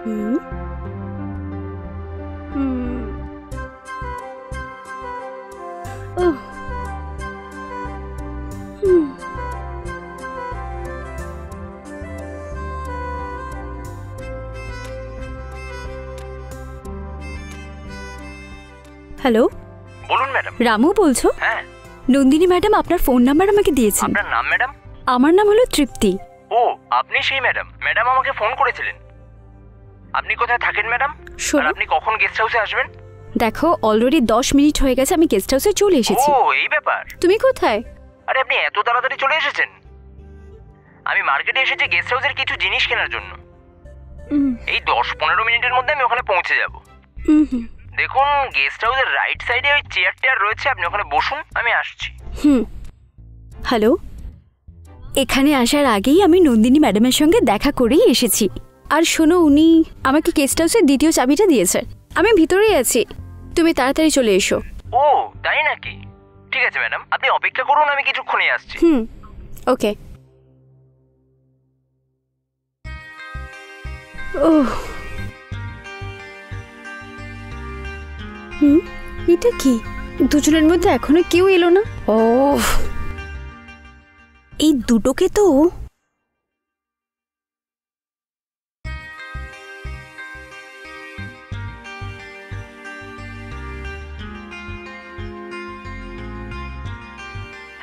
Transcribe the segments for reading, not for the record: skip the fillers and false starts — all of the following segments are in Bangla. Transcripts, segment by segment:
হুম হুম ওহ হুম হ্যালো, বলুন ম্যাডাম। রামু বলছো? হ্যাঁ। নন্দিনী ম্যাডাম আপনার ফোন নাম্বার আমাকে দিয়েছেন। আপনার নাম ম্যাডাম? আমার নাম হলো তৃপ্তি। ও, আপনি সেই ম্যাডাম। ম্যাডাম আমাকে ফোন করেছিলেন। আপনি কোথায় থাকেন ম্যাডাম? আর আপনি কখন গেস্ট হাউসে আসবেন? দেখো, অলরেডি 10 মিনিট হয়ে গেছে, আমি গেস্ট হাউসে চলে এসেছি। ও, এই ব্যাপার। তুমি কোথায়? আরে আপনি এত তাড়াতাড়ি চলে এসেছেন? আমি মার্কেটে এসেছি গেস্ট হাউসের কিছু জিনিস কেনার জন্য। এই 10-15 মিনিটের মধ্যে আমি ওখানে পৌঁছে যাব। দেখুন, গেস্ট হাউসের রাইট সাইডে ওই চেয়ার টেয়ার রয়েছে, আপনি ওখানে বসুন, আমি আসছি। হ্যালো, এখানে আসার আগেই আমি নন্দিনী ম্যাডামের সঙ্গে দেখা করেই এসেছি। আর শোনো, উনি আমাকে গেস্ট হাউসের দ্বিতীয় চাবিটা দিয়েছে। আমি ভিতরেই আছি, তুমি তাড়াতাড়ি চলে এসো। ও, তাই নাকি? ঠিক আছে ম্যাডাম, আপনি অপেক্ষা করুন, আমি কিছুক্ষণই আসছি। ওকে। ওহ, এটা কি? দুজনের মধ্যে এখনো কেউ এলো না। ও, এই দুটোকে তো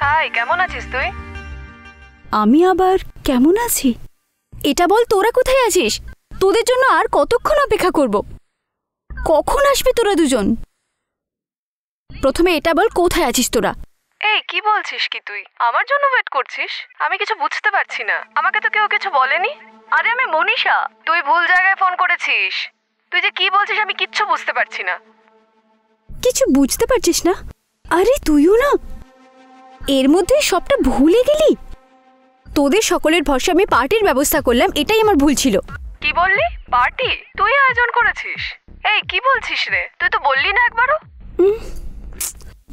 হাই, কেমন আছিস তুই? আমি আবার কেমন আছি? এটা বল, তোরা কোথায় আছিস? তোদের জন্য আর কতক্ষণ অপেক্ষা করব? কখন আসবি তোরা দুজন? প্রথমে এটা বল, কোথায় আছিস তোরা? এই, কি বলছিস কি তুই? আমার জন্য ওয়েট করছিস? আমি কিছু বুঝতে পারছি না। আমাকে তো কেউ কিছু বলেনি। আরে আমি মনীষা, তুই ভুল জায়গায় ফোন করেছিস। তুই যে কি বলছিস আমি কিচ্ছু বুঝতে পারছি না। কিছু বুঝতে পারছিস না? আরে তুইও না, এর মধ্যে সবটা ভুলে গেলি। তোদের সকলের ভরসা আমি পার্টির ব্যবস্থা করলাম, এটাই আমার ভুল ছিল। কি বললি? পার্টি তুই আয়োজন করেছিস? এই, কি বলছিস রে? তুই তো বললি না একবারও।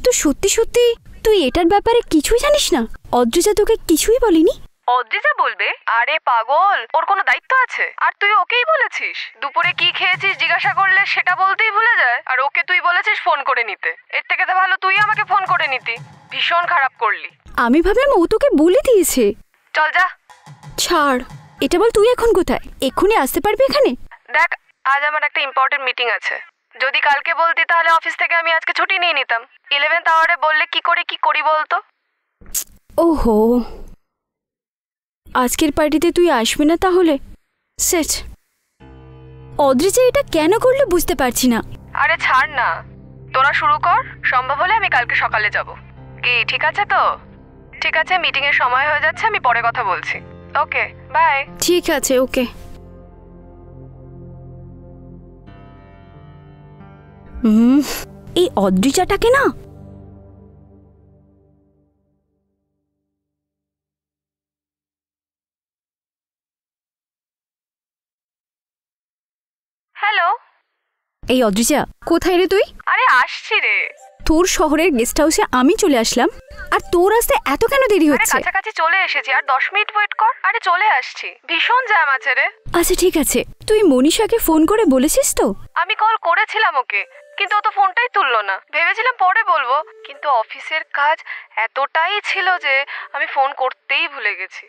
তো সত্যি সত্যি তুই এটার ব্যাপারে কিছুই জানিস না? অদ্রিজা তোকে কিছুই বলেনি? অদ্রিজা বলবে? আরে পাগল, ওর কোনো দায়িত্ব আছে? আর তুই ওকেই বলেছিস দুপুরে কি খেয়েছিস জিজ্ঞাসা করলে সেটা বলতেই ভুলে যায়, আর ওকে তুই বলেছিস ফোন করে নিতে। এর থেকে তো ভালো তুই আমাকে ফোন করে নিতি। ভীষণ খারাপ করলি। আমি ভাবলাম ও তোকে বলে দিয়েছে। চল যা। ছাড়, এটা বল তুই এখন কোথায়? এক্ষুনি আসতে পারবি এখানে? দেখ, আজ আমার একটা ইম্পর্টেন্ট মিটিং আছে। যদি কালকে বলতি তাহলে অফিস থেকে আমি আজকে ছুটি নিয়ে নিতাম। 11th আওয়ারে বললে কি করে কি করি বলতো? ওহো, আজকের পার্টিতে তুই আসবি না তাহলে? সেট, অদ্রিজা এটা কেন করলে বুঝতে পারছি না। আরে ছাড় না, তোরা শুরু কর। সম্ভব হলে আমি কালকে সকালে যাব। কি ঠিক আছে তো? ঠিক আছে, মিটিং এর সময় হয়ে যাচ্ছে, আমি পরে কথা বলছি। ওকে, বাই। ঠিক আছে, ওকে। এই অদ্রিজাটাকে না, হ্যালো। এই অদ্রিজা, কোথায় রে তুই? আরে আসছি রে। তোর শহরের গেস্ট হাউসে আমি চলে আসলাম, আর তোর আসতে এত কেন দেরি হচ্ছে? কাছাকাছি চলে এসেছি, আর 10 মিনিট ওয়েট কর। আরে চলে আসছি, ভীষণ জ্যাম আছে রে। আচ্ছা ঠিক আছে, তুই মনীষাকে ফোন করে বলেছিস তো? আমি কল করেছিলাম ওকে, কিন্তু ও তো ফোনটাই তুললো না। ভেবেছিলাম পরে বলবো, কিন্তু অফিসের কাজ এতটাই ছিল যে আমি ফোন করতেই ভুলে গেছি।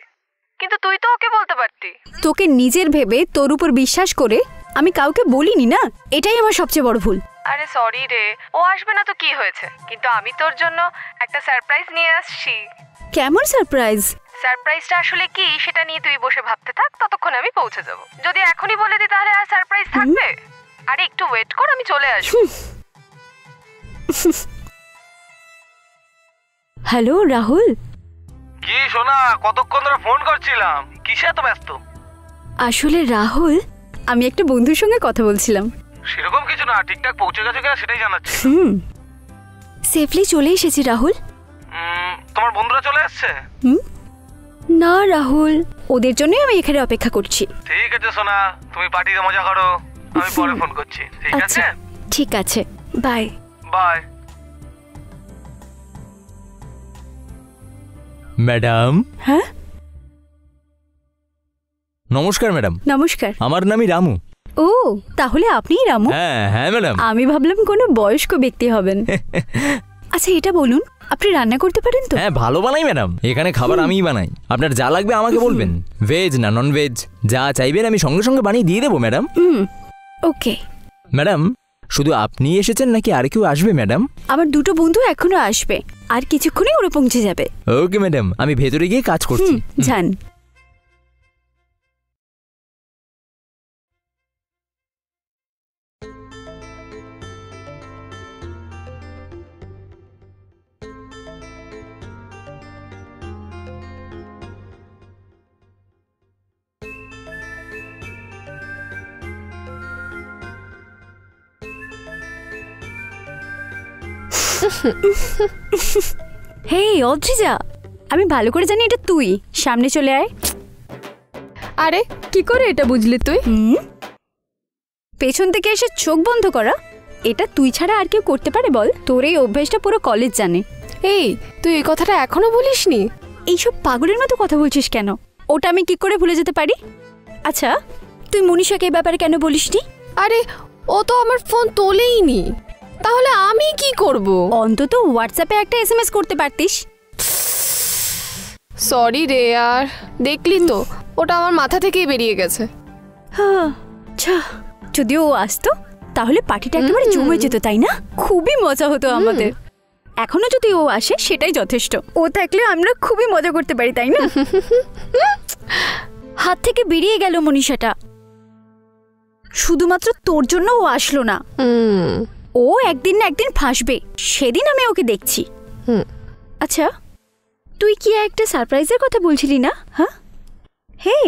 কিন্তু তুই তো ওকে বলতে পারতি। তোকে নিজের ভেবে তোর উপর বিশ্বাস করে আমি কাউকে বলিনি না, এটাই আমার সবচেয়ে বড় ভুল। আরে সরি রে, ও আসবে না তো কি হয়েছে, কিন্তু আমি তোর জন্য একটা সারপ্রাইজ নিয়ে আসছি। কেমন সারপ্রাইজ? সারপ্রাইজটা আসলে কি সেটা নিয়ে তুই বসে ভাবতে থাক, ততক্ষণে আমি পৌঁছে যাব। যদি এখনই বলে দিই তাহলে আর সারপ্রাইজ থাকবে? আরে একটু ওয়েট কর, আমি চলে আসবো। হ্যালো রাহুল। কি সোনা, কতক্ষণ ধরে ফোন করছিলাম, কিসে এত ব্যস্ত? আসলে রাহুল, আমি একটা বন্ধুর সঙ্গে কথা বলছিলাম। সেরকম কিছু না, ঠিকঠাক পৌঁছে গেছে কিনা সেটাই জানাচ্ছি। সেফলি চলে এসেছি রাহুল। তোমার বন্ধুরা চলে এসেছে? না রাহুল, ওদের জন্যই আমি এখানে অপেক্ষা করছি। ঠিক আছে সোনা, তুমি পার্টিতে মজা করো, আমি পরে ফোন করছি। ঠিক আছে? ঠিক আছে, বাই। বাই। ম্যাডাম। হ্যাঁ নমস্কার ম্যাডাম। নমস্কার। আমার নামই রামু। ও, তাহলে আপনিই রামু? হ্যাঁ হ্যাঁ ম্যাডাম। আমি ভাবলাম কোনো বয়স্ক ব্যক্তি হবেন। আচ্ছা, এটা বলুন, আপনি রান্না করতে পারেন তো? হ্যাঁ, ভালো বানাই ম্যাডাম। এখানে খাবার আমিই বানাই। আপনার যা লাগবে আমাকে বলবেন, ভেজ না নন ভেজ, যা চাইবেন আমি সঙ্গে সঙ্গে বানিয়ে দিয়ে দেবো ম্যাডাম। ওকে। ম্যাডাম, শুধু আপনি এসেছেন নাকি আর কেউ আসবে ম্যাডাম? আমার দুটো বন্ধু এখনো আসবে, আর কিছুক্ষণই ওরা পৌঁছে যাবে। ওকে ম্যাডাম, আমি ভেতরে গিয়ে কাজ করছি। যান। হে অদ্রিজা, আমি ভালো করে জানি এটা তুই। সামনে চলে আয়। আরে কি করে এটা বুঝলি তুই? পেছন থেকে এসে চোখ বন্ধ করা, এটা তুই ছাড়া আর কেউ করতে পারে বল? তোর এই অভ্যাসটা পুরো কলেজ জানে। এই, তুই এই কথাটা এখনো বলিসনি? এইসব পাগলের মতো কথা বলছিস কেন? ওটা আমি কি করে ভুলে যেতে পারি? আচ্ছা, তুই মনীষাকে এই ব্যাপারে কেন বলিসনি? আরে ও তো আমার ফোন তোলেইনি, তাহলে আমি কি করব? অন্তত হোয়াটসঅ্যাপে একটা এসএমএস করতে পারতিস। সরি রে यार, দেখলি তো ওটা আমার মাথা থেকেই বেরিয়ে গেছে। আচ্ছা, যদি ও আসতো তাহলে পার্টিটা একেবারে জমে যেত, তাই না? খুবই মজা হতো আমাদের। এখনো যদি ও আসে সেটাই যথেষ্ট। ও থাকলে আমরা খুবই মজা করতে পারি, তাই না? হাত থেকে বেরিয়ে গেল মনীষাটা। শুধুমাত্র তোর জন্য ও আসলো না। ও একদিন না একদিন ফাঁসবে, সেদিন আমি ওকে দেখছি। আচ্ছা, তুই কি একটা সারপ্রাইজের কথা বলছিলি না? হ্যাঁ, হে,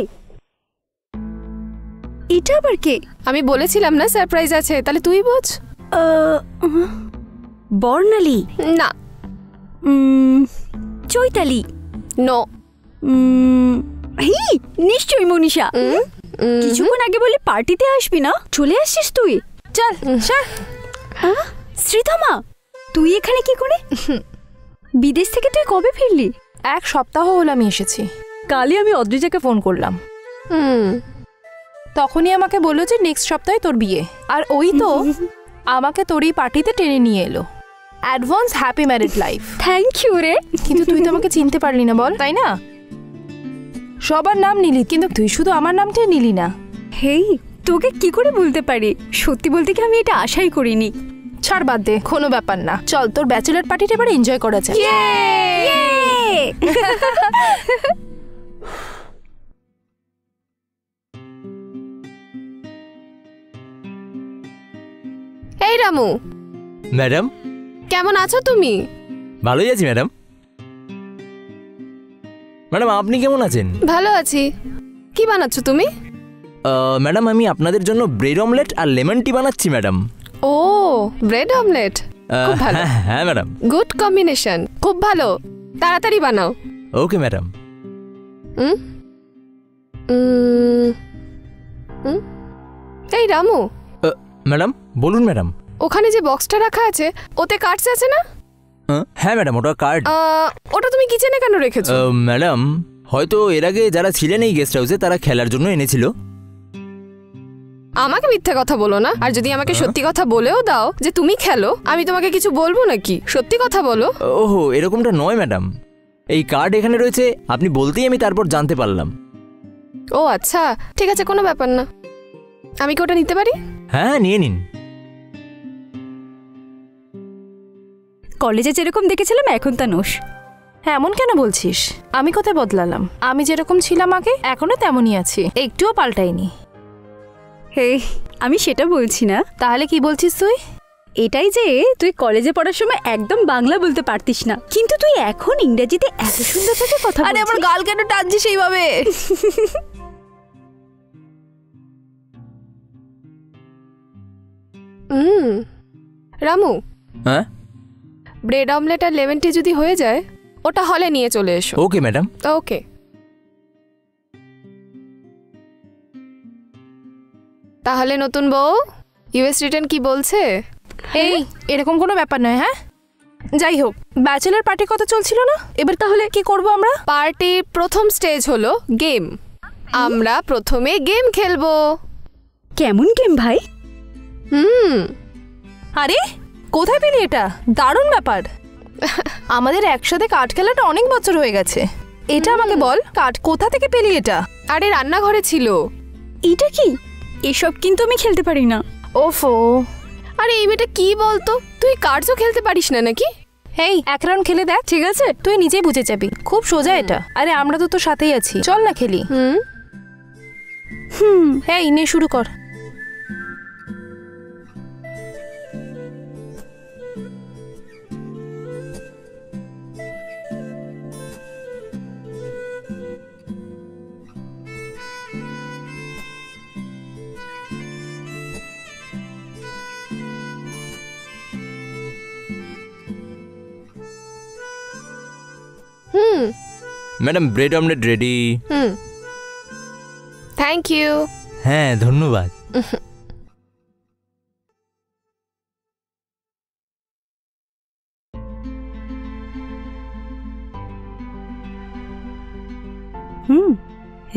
এটা আবার কে? আমি বলেছিলাম না সারপ্রাইজ আছে, তাহলে তুই বোঝ। বর্ণালী না। চৈতালি? নো। নিশ্চয়ই মনীষা। কিছুক্ষণ আগে বলে পার্টিতে আসবি না, চলে আসছিস তুই। চল চল। শ্রীতমা, তুই এখানে কি করে? বিদেশ থেকে তুই কবে ফিরলি? 1 সপ্তাহ হলো আমি এসেছি। কালই আমি অদ্রিজাকে ফোন করলাম। তখনই আমাকে বললো যে নেক্সট সপ্তাহে তোর বিয়ে, আর ওই তো আমাকে তোর এই পার্টিতে টেনে নিয়ে এলো। Advance happy married life. Thank you রে। কিন্তু তুই তো আমাকে চিনতে পারলি না বল, তাই না? সবার নাম নিলি, কিন্তু তুই শুধু আমার নামটাই নিলি না। হেই, তোকে কি করে বলতে পারি? সত্যি বলতে কি আমি এটা আশাই করিনি। ছাড়, বাদ দে, কোনো ব্যাপার না। চল, তোর ব্যাচেলার পার্টিটা এবার এনজয় করা যায়। এই রামু। ম্যাডাম, কেমন আছো তুমি? ভালোই আছি ম্যাডাম। ম্যাডাম, আপনি কেমন আছেন? ভালো আছি। কি বানাচ্ছ তুমি? ম্যাডাম, আমি আপনাদের জন্য ব্রেড অমলেট আর লেমন টি বানাচ্ছি ম্যাডাম। ও, ব্রেড অমলেট, খুব ভালো। হ্যাঁ ম্যাডাম। গুড কম্বিনেশন, খুব ভালো। তাড়াতাড়ি বানাও। Okay madam. এই রামু। ম্যাডাম বলুন ম্যাডাম। ওখানে যে বক্সটা রাখা আছে ওতে কার্ডস আছে না? হ্যাঁ ম্যাডাম, ওটা কার্ড। ওটা তুমি কিচেনে কেন রেখেছো? ম্যাডাম, হয়তো এর আগে যারা ছিলেন এই গেস্ট হাউসে তারা খেলার জন্য এনেছিল। আমাকে মিথ্যে কথা বলো না। আর যদি আমাকে সত্যি কথা বলেও দাও যে তুমি খেলো, আমি তোমাকে কিছু বলবো নাকি? সত্যি কথা বলো। ওহো, এরকমটা নয় ম্যাডাম। এই কার্ড এখানে রয়েছে, আপনি বলতেই আমি তারপর জানতে পারলাম। ও আচ্ছা, ঠিক আছে, কোনো ব্যাপার না। আমি কি ওটা নিতে পারি? হ্যাঁ, নিয়ে নিন। কলেজে যেরকম দেখেছিলাম এখন তা নোস। হ্যাঁ, এমন কেন বলছিস? আমি কোথায় বদলালাম? আমি যেরকম ছিলাম আগে এখনো তেমনই আছি, একটুও পাল্টাইনি। হে, আমি সেটা বলছি না। তাহলে কি বলছিস তুই? এটাই যে তুই কলেজে পড়ার সময় একদম বাংলা বলতে পারতিস না, কিন্তু তুই এখন ইংরেজিতে এত সুন্দরভাবে কথা বলছিস। আরে আমার গাল কেন টানছিস এইভাবে? রামু, হ্যাঁ, ব্রেড অমলেট আর লেমন টি যদি হয়ে যায় ওটা হলে নিয়ে চলে এসো। Okay madam. ওকে। তাহলে নতুন বউ, ইউএস রিটার্ন কি বলছে? এই, এরকম কোনো ব্যাপার নয়। হ্যাঁ, যাই হোক, ব্যাচেলার পার্টি কথা চলছিল না, এবার তাহলে কি করব আমরা? পার্টির প্রথম স্টেজ হলো গেম। আমরা প্রথমে গেম খেলবো। কেমন গেম ভাই? আরে কোথায় পেলি এটা? দারুণ ব্যাপার। আমাদের একসাথে কার্ড খেলাটা অনেক বছর হয়ে গেছে। এটা আমাকে বল, কার্ড কোথা থেকে পেলি এটা? আরে রান্নাঘরে ছিল। এটা কি? এসব কিন্তু আমি খেলতে পারি না। ওফো। আরে এই মেয়েটা কি বলতো, তুই কার্ডসও খেলতে পারিস না নাকি? এই এক রাউন্ড খেলে দেখ, ঠিক আছে? তুই নিজেই বুঝে যাবি, খুব সোজা এটা। আরে আমরা তো তোর সাথেই আছি, চল না খেলি। এই নে শুরু কর। Madam bread omelette ready. Thank you. হ্যাঁ ধন্যবাদ।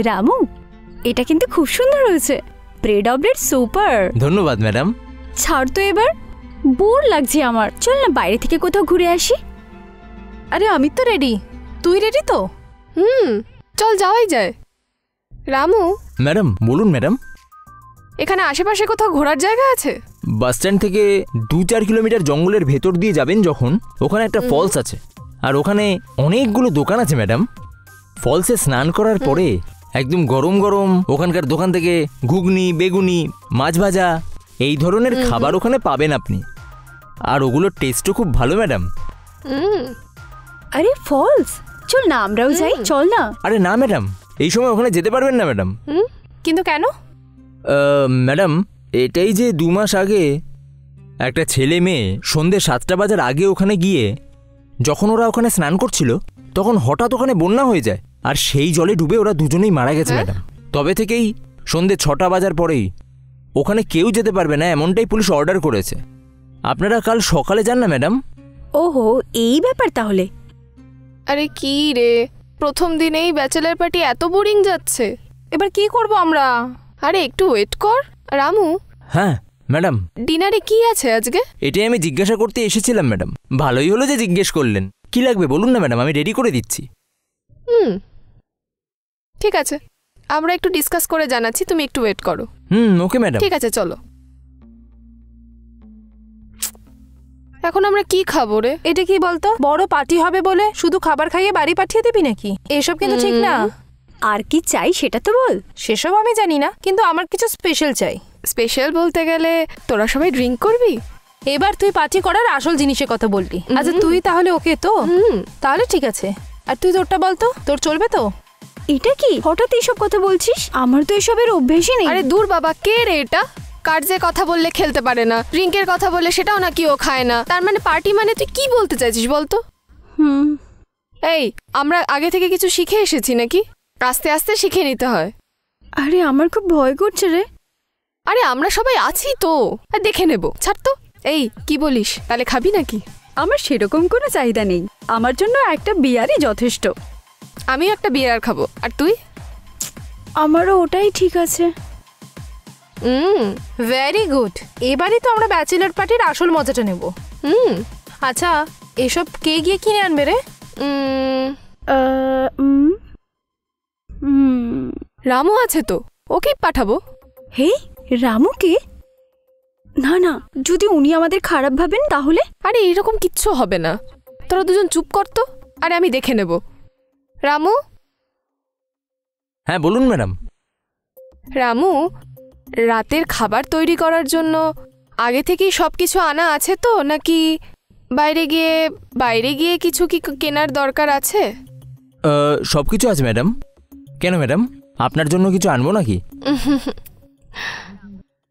রামু, এটা কিন্তু খুব সুন্দর হয়েছে। Bread omelette super. ধন্যবাদ ম্যাডাম। ছাড় তো এবার, বোর লাগছে আমার। চল না বাইরে থেকে কোথাও ঘুরে আসি। আরে আমি তো রেডি, তুই রেডি তো? চল যাওয়াই যায়। রামু, ম্যাডাম বলুন। ম্যাডাম এখানে আশেপাশে কোথাও ঘোরার জায়গা আছে? বাস স্ট্যান্ড থেকে 2-4 কিলোমিটার জঙ্গলের ভেতর দিয়ে যাবেন যখন, ওখানে একটা ফলস আছে, আর ওখানে অনেকগুলো দোকান আছে ম্যাডাম। ফলসে স্নান করার পরে একদম গরম গরম ওখানকার দোকান থেকে ঘুগনি, বেগুনি, মাছ ভাজা এই ধরনের খাবার ওখানে পাবেন আপনি। আর ওগুলোর টেস্টও খুব ভালো ম্যাডাম। আরে ফলস, চল না আমরাও যাই। চল না। আরে না ম্যাডাম, এই সময় ওখানে যেতে পারবেন না ম্যাডাম। কিন্তু কেন? ম্যাডাম এটাই যে 2 মাস আগে একটা ছেলে মেয়ে সন্ধ্যে 7টা বাজার আগে ওখানে গিয়ে যখন ওরা ওখানে স্নান করছিল, তখন হঠাৎ ওখানে বন্যা হয়ে যায়, আর সেই জলে ডুবে ওরা দুজনেই মারা গেছে ম্যাডাম। তবে থেকেই সন্ধ্যে 6টা বাজার পরেই ওখানে কেউ যেতে পারবে না, এমনটাই পুলিশ অর্ডার করেছে। আপনারা কাল সকালে যান না ম্যাডাম। ওহো, এই ব্যাপার তাহলে। আরে কি রে, প্রথম দিনেই ব্যাচেলার পার্টি এত বোরিং যাচ্ছে। এবার কি করব আমরা? আরে একটু ওয়েট কর। রামু। হ্যাঁ ম্যাডাম। ডিনারে কি আছে আজকে? এটাই আমি জিজ্ঞাসা করতে এসেছিলাম ম্যাডাম। ভালোই হলো যে জিজ্ঞেস করলেন। কি লাগবে বলুন না ম্যাডাম, আমি রেডি করে দিচ্ছি। ঠিক আছে, আমরা একটু ডিসকাস করে জানাচ্ছি, তুমি একটু ওয়েট করো। Okay madam. ঠিক আছে চলো। এখন আমরা কি খাবো রে? এটা কি বলতো, বড় পার্টি হবে বলে শুধু খাবার খাইয়ে বাড়ি পাঠিয়ে দিবি নাকি? এসব কিন্তু ঠিক না। আর কি চাই সেটা তো বল। সেসব আমি জানি না, কিন্তু আমার কিছু স্পেশাল চাই। স্পেশাল বলতে গেলে তোরা সবাই ড্রিঙ্ক করবি? এবার তুই পার্টি করার আসল জিনিসের কথা বললি। আচ্ছা তুই তাহলে ওকে তো? তাহলে ঠিক আছে। আর তুই তোরটা বলতো, তোর চলবে তো? এটা কি হঠাৎ এইসব কথা বলছিস? আমার তো এসবের অভ্যেসই নেই। আরে দূর বাবা, কে রে এটা? কার্ডসের কথা বললে খেলতে পারে না, ড্রিঙ্কের কথা বললে সেটাও নাকি ও খায় না। তার মানে পার্টি মানে তুই কি বলতে চাইছিস বলতো? এই আমরা আগে থেকে কিছু শিখে এসেছি নাকি? আস্তে আস্তে শিখে নিতে হয়। আরে আমার খুব ভয় করছে রে। আরে আমরা সবাই আছি তো, দেখে নেব, ছাড় তো। এই কি বলিস, তাহলে খাবি নাকি? আমার সেরকম কোনো চাহিদা নেই, আমার জন্য একটা বিয়ারই যথেষ্ট। আমিও একটা বিয়ার খাবো। আর তুই? আমারও ওটাই ঠিক আছে। Very good. এবারই তো আমরা ব্যাচেলার পার্টির আসল মজাটা নেব। আচ্ছা এসব কে গিয়ে কিনে আনবে রে? রামু আছে তো, ওকেই পাঠাবো। হে, রামুকে? না না, যদি উনি আমাদের খারাপ ভাবেন তাহলে? আরে এরকম কিচ্ছু হবে না, তোরা দুজন চুপ করতো। আরে আমি দেখে নেব। রামু। হ্যাঁ বলুন ম্যাডাম। রামু, রাতের খাবার তৈরি করার জন্য আগে থেকেই সব কিছু আনা আছে তো, নাকি বাইরে গিয়ে কিছু কি কেনার দরকার আছে? সব কিছু আছে ম্যাডাম। কেন ম্যাডাম, আপনার জন্য কিছু আনবো নাকি?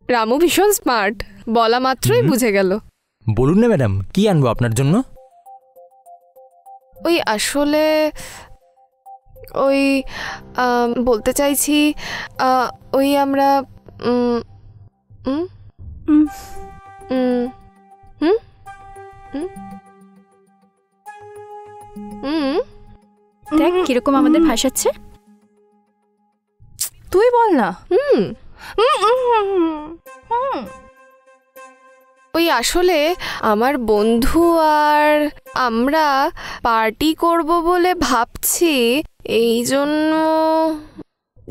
রামু ভীষণ স্মার্ট, বলা মাত্রই বুঝে গেল। বলুন না ম্যাডাম, কি আনবো আপনার জন্য? ওই আসলে ওই বলতে চাইছি, ওই আমরা দেখ কিরকম আমাদের ভাসাচ্ছে। তুই বল না। ওই আসলে আমার বন্ধু আর আমরা পার্টি করব বলে ভাবছি, এই জন্য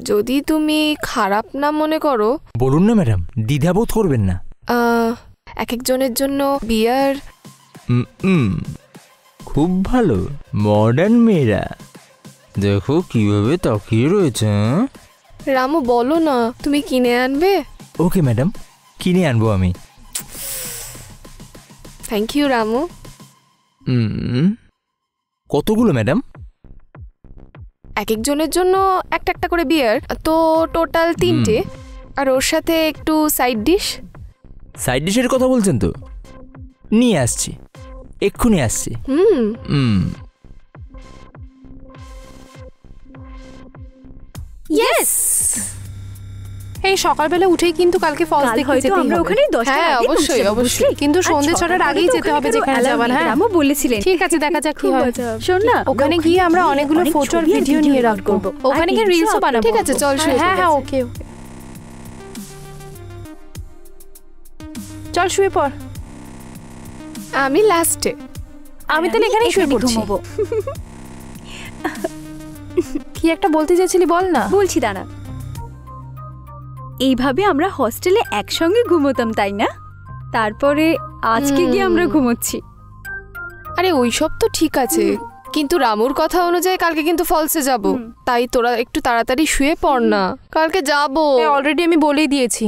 যদি তুমি খারাপ না মনে করো। বলুন না ম্যাডাম, দ্বিধাবোধ করবেন না। এক একজনের জন্য বিয়ার। খুব ভালো, মডার্ন মেয়েরা দেখো কিভাবে তাকিয়ে রয়েছে। রামু বলো না, তুমি কিনে আনবে? ওকে ম্যাডাম, কিনে আনবো আমি। Thank you Ramu. কতগুলো ম্যাডাম? এক একজনের জন্য একটা একটা করে বিয়ার, তো টোটাল 3টে। আর ওর সাথে একটু সাইড ডিশ। সাইড ডিশের কথা বলছেন তো? নিয়ে আসছি, এক্ষুনি আসছি। ইয়েস। এই সকালবেলা উঠেই কিন্তু কালকে ফলস দেখতে যেতে আমরা ওখানে 10টা হ্যাঁ অবশ্যই অবশ্যই, কিন্তু সন্ধ্যে 6টার আগেই যেতে হবে যেখানে যাবার। হ্যাঁ রামু বলেছিলেন। ঠিক আছে, দেখা যাক কি হয়। শোন না, ওখানে গিয়ে আমরা অনেকগুলো ফটো আর ভিডিও নিয়ে রাখবো। ওখানে গিয়ে রিলসও বানাবো। ঠিক আছে, চল শুয়ে। হ্যাঁ হ্যাঁ, ওকে ওকে, চল শুয়ে পড়। আমি লাস্টে। আমি তাহলে এখানেই শুয়ে পড়ছি। কি একটা বলতে চাইছিলি, বল না। বলছি দাঁড়া। এইভাবে আমরা হস্টেলে একসঙ্গে ঘুমোতাম, তাই না? তারপরে আজকে গিয়ে আমরা ঘুমোচ্ছি। আরে ওইসব তো ঠিক আছে, কিন্তু রামুর কথা অনুযায়ী কালকে কিন্তু ফলসে যাব। তাই তোরা একটু তাড়াতাড়ি শুয়ে পড় না, কালকে যাব। অলরেডি আমি বলেই দিয়েছি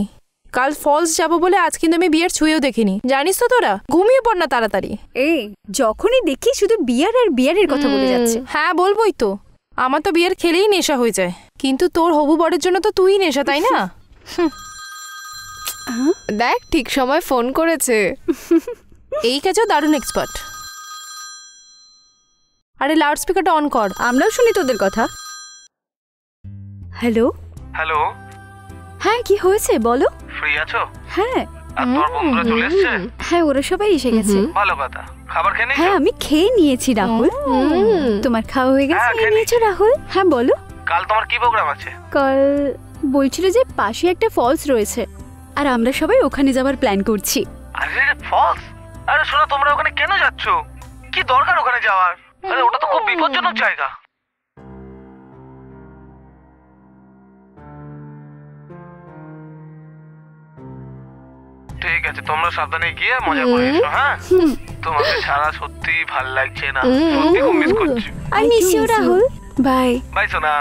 কাল ফলস যাব বলে। আজ কিন্তু আমি বিয়ার ছুঁয়েও দেখিনি, জানিস তো। তোরা ঘুমিয়ে পড় না তাড়াতাড়ি। এই যখনই দেখি শুধু বিয়ার আর বিয়ারের কথা বলে যাচ্ছে। হ্যাঁ বলবোই তো, আমার তো বিয়ার খেলেই নেশা হয়ে যায়, কিন্তু তোর হবু বরের জন্য তো তুই নেশা, তাই না? দেখ ঠিক সময় ফোন করেছে। এই কাজেও দারুণ এক্সপার্ট। আরে লাউড স্পিকারটা অন কর, আমরাও শুনি তোদের কথা। হ্যালো হ্যালো, হ্যাঁ কি হয়েছে বলো। ফ্রি আছো? হ্যাঁ আর তোর বন্ধুরা চলে এসেছে? হ্যাঁ, ওরা সবাই এসে গেছে। ভালো কথা। খাবার খেয়ে নিয়েছো? হ্যাঁ আমি খেয়ে নিয়েছি রাহুল। তোমার খাওয়া হয়ে গেছে? হ্যাঁ, খেয়ে নিয়েছো রাহুল? হ্যাঁ বলো। কাল তোমার কি প্রোগ্রাম আছে? কাল বলছিল যে পাশে একটা ফলস রয়েছে, আর আমরা সবাই ওখানে যাবার প্ল্যান করছি। আরে ফলস? আরে শোনো, তোমরা ওখানে কেন যাচ্ছ? কি দরকার ওখানে যাওয়ার? আরে ওটা তো খুব বিপজ্জনক জায়গা। ঠিক আছে, তোমরা সাবধানে গিয়ে মজা করে এসো। হ্যাঁ, তোমাকে ছাড়া সত্যি ভাল লাগছে না, সত্যি খুব মিস করছি। I miss you Rahul. Bye bye সোনা।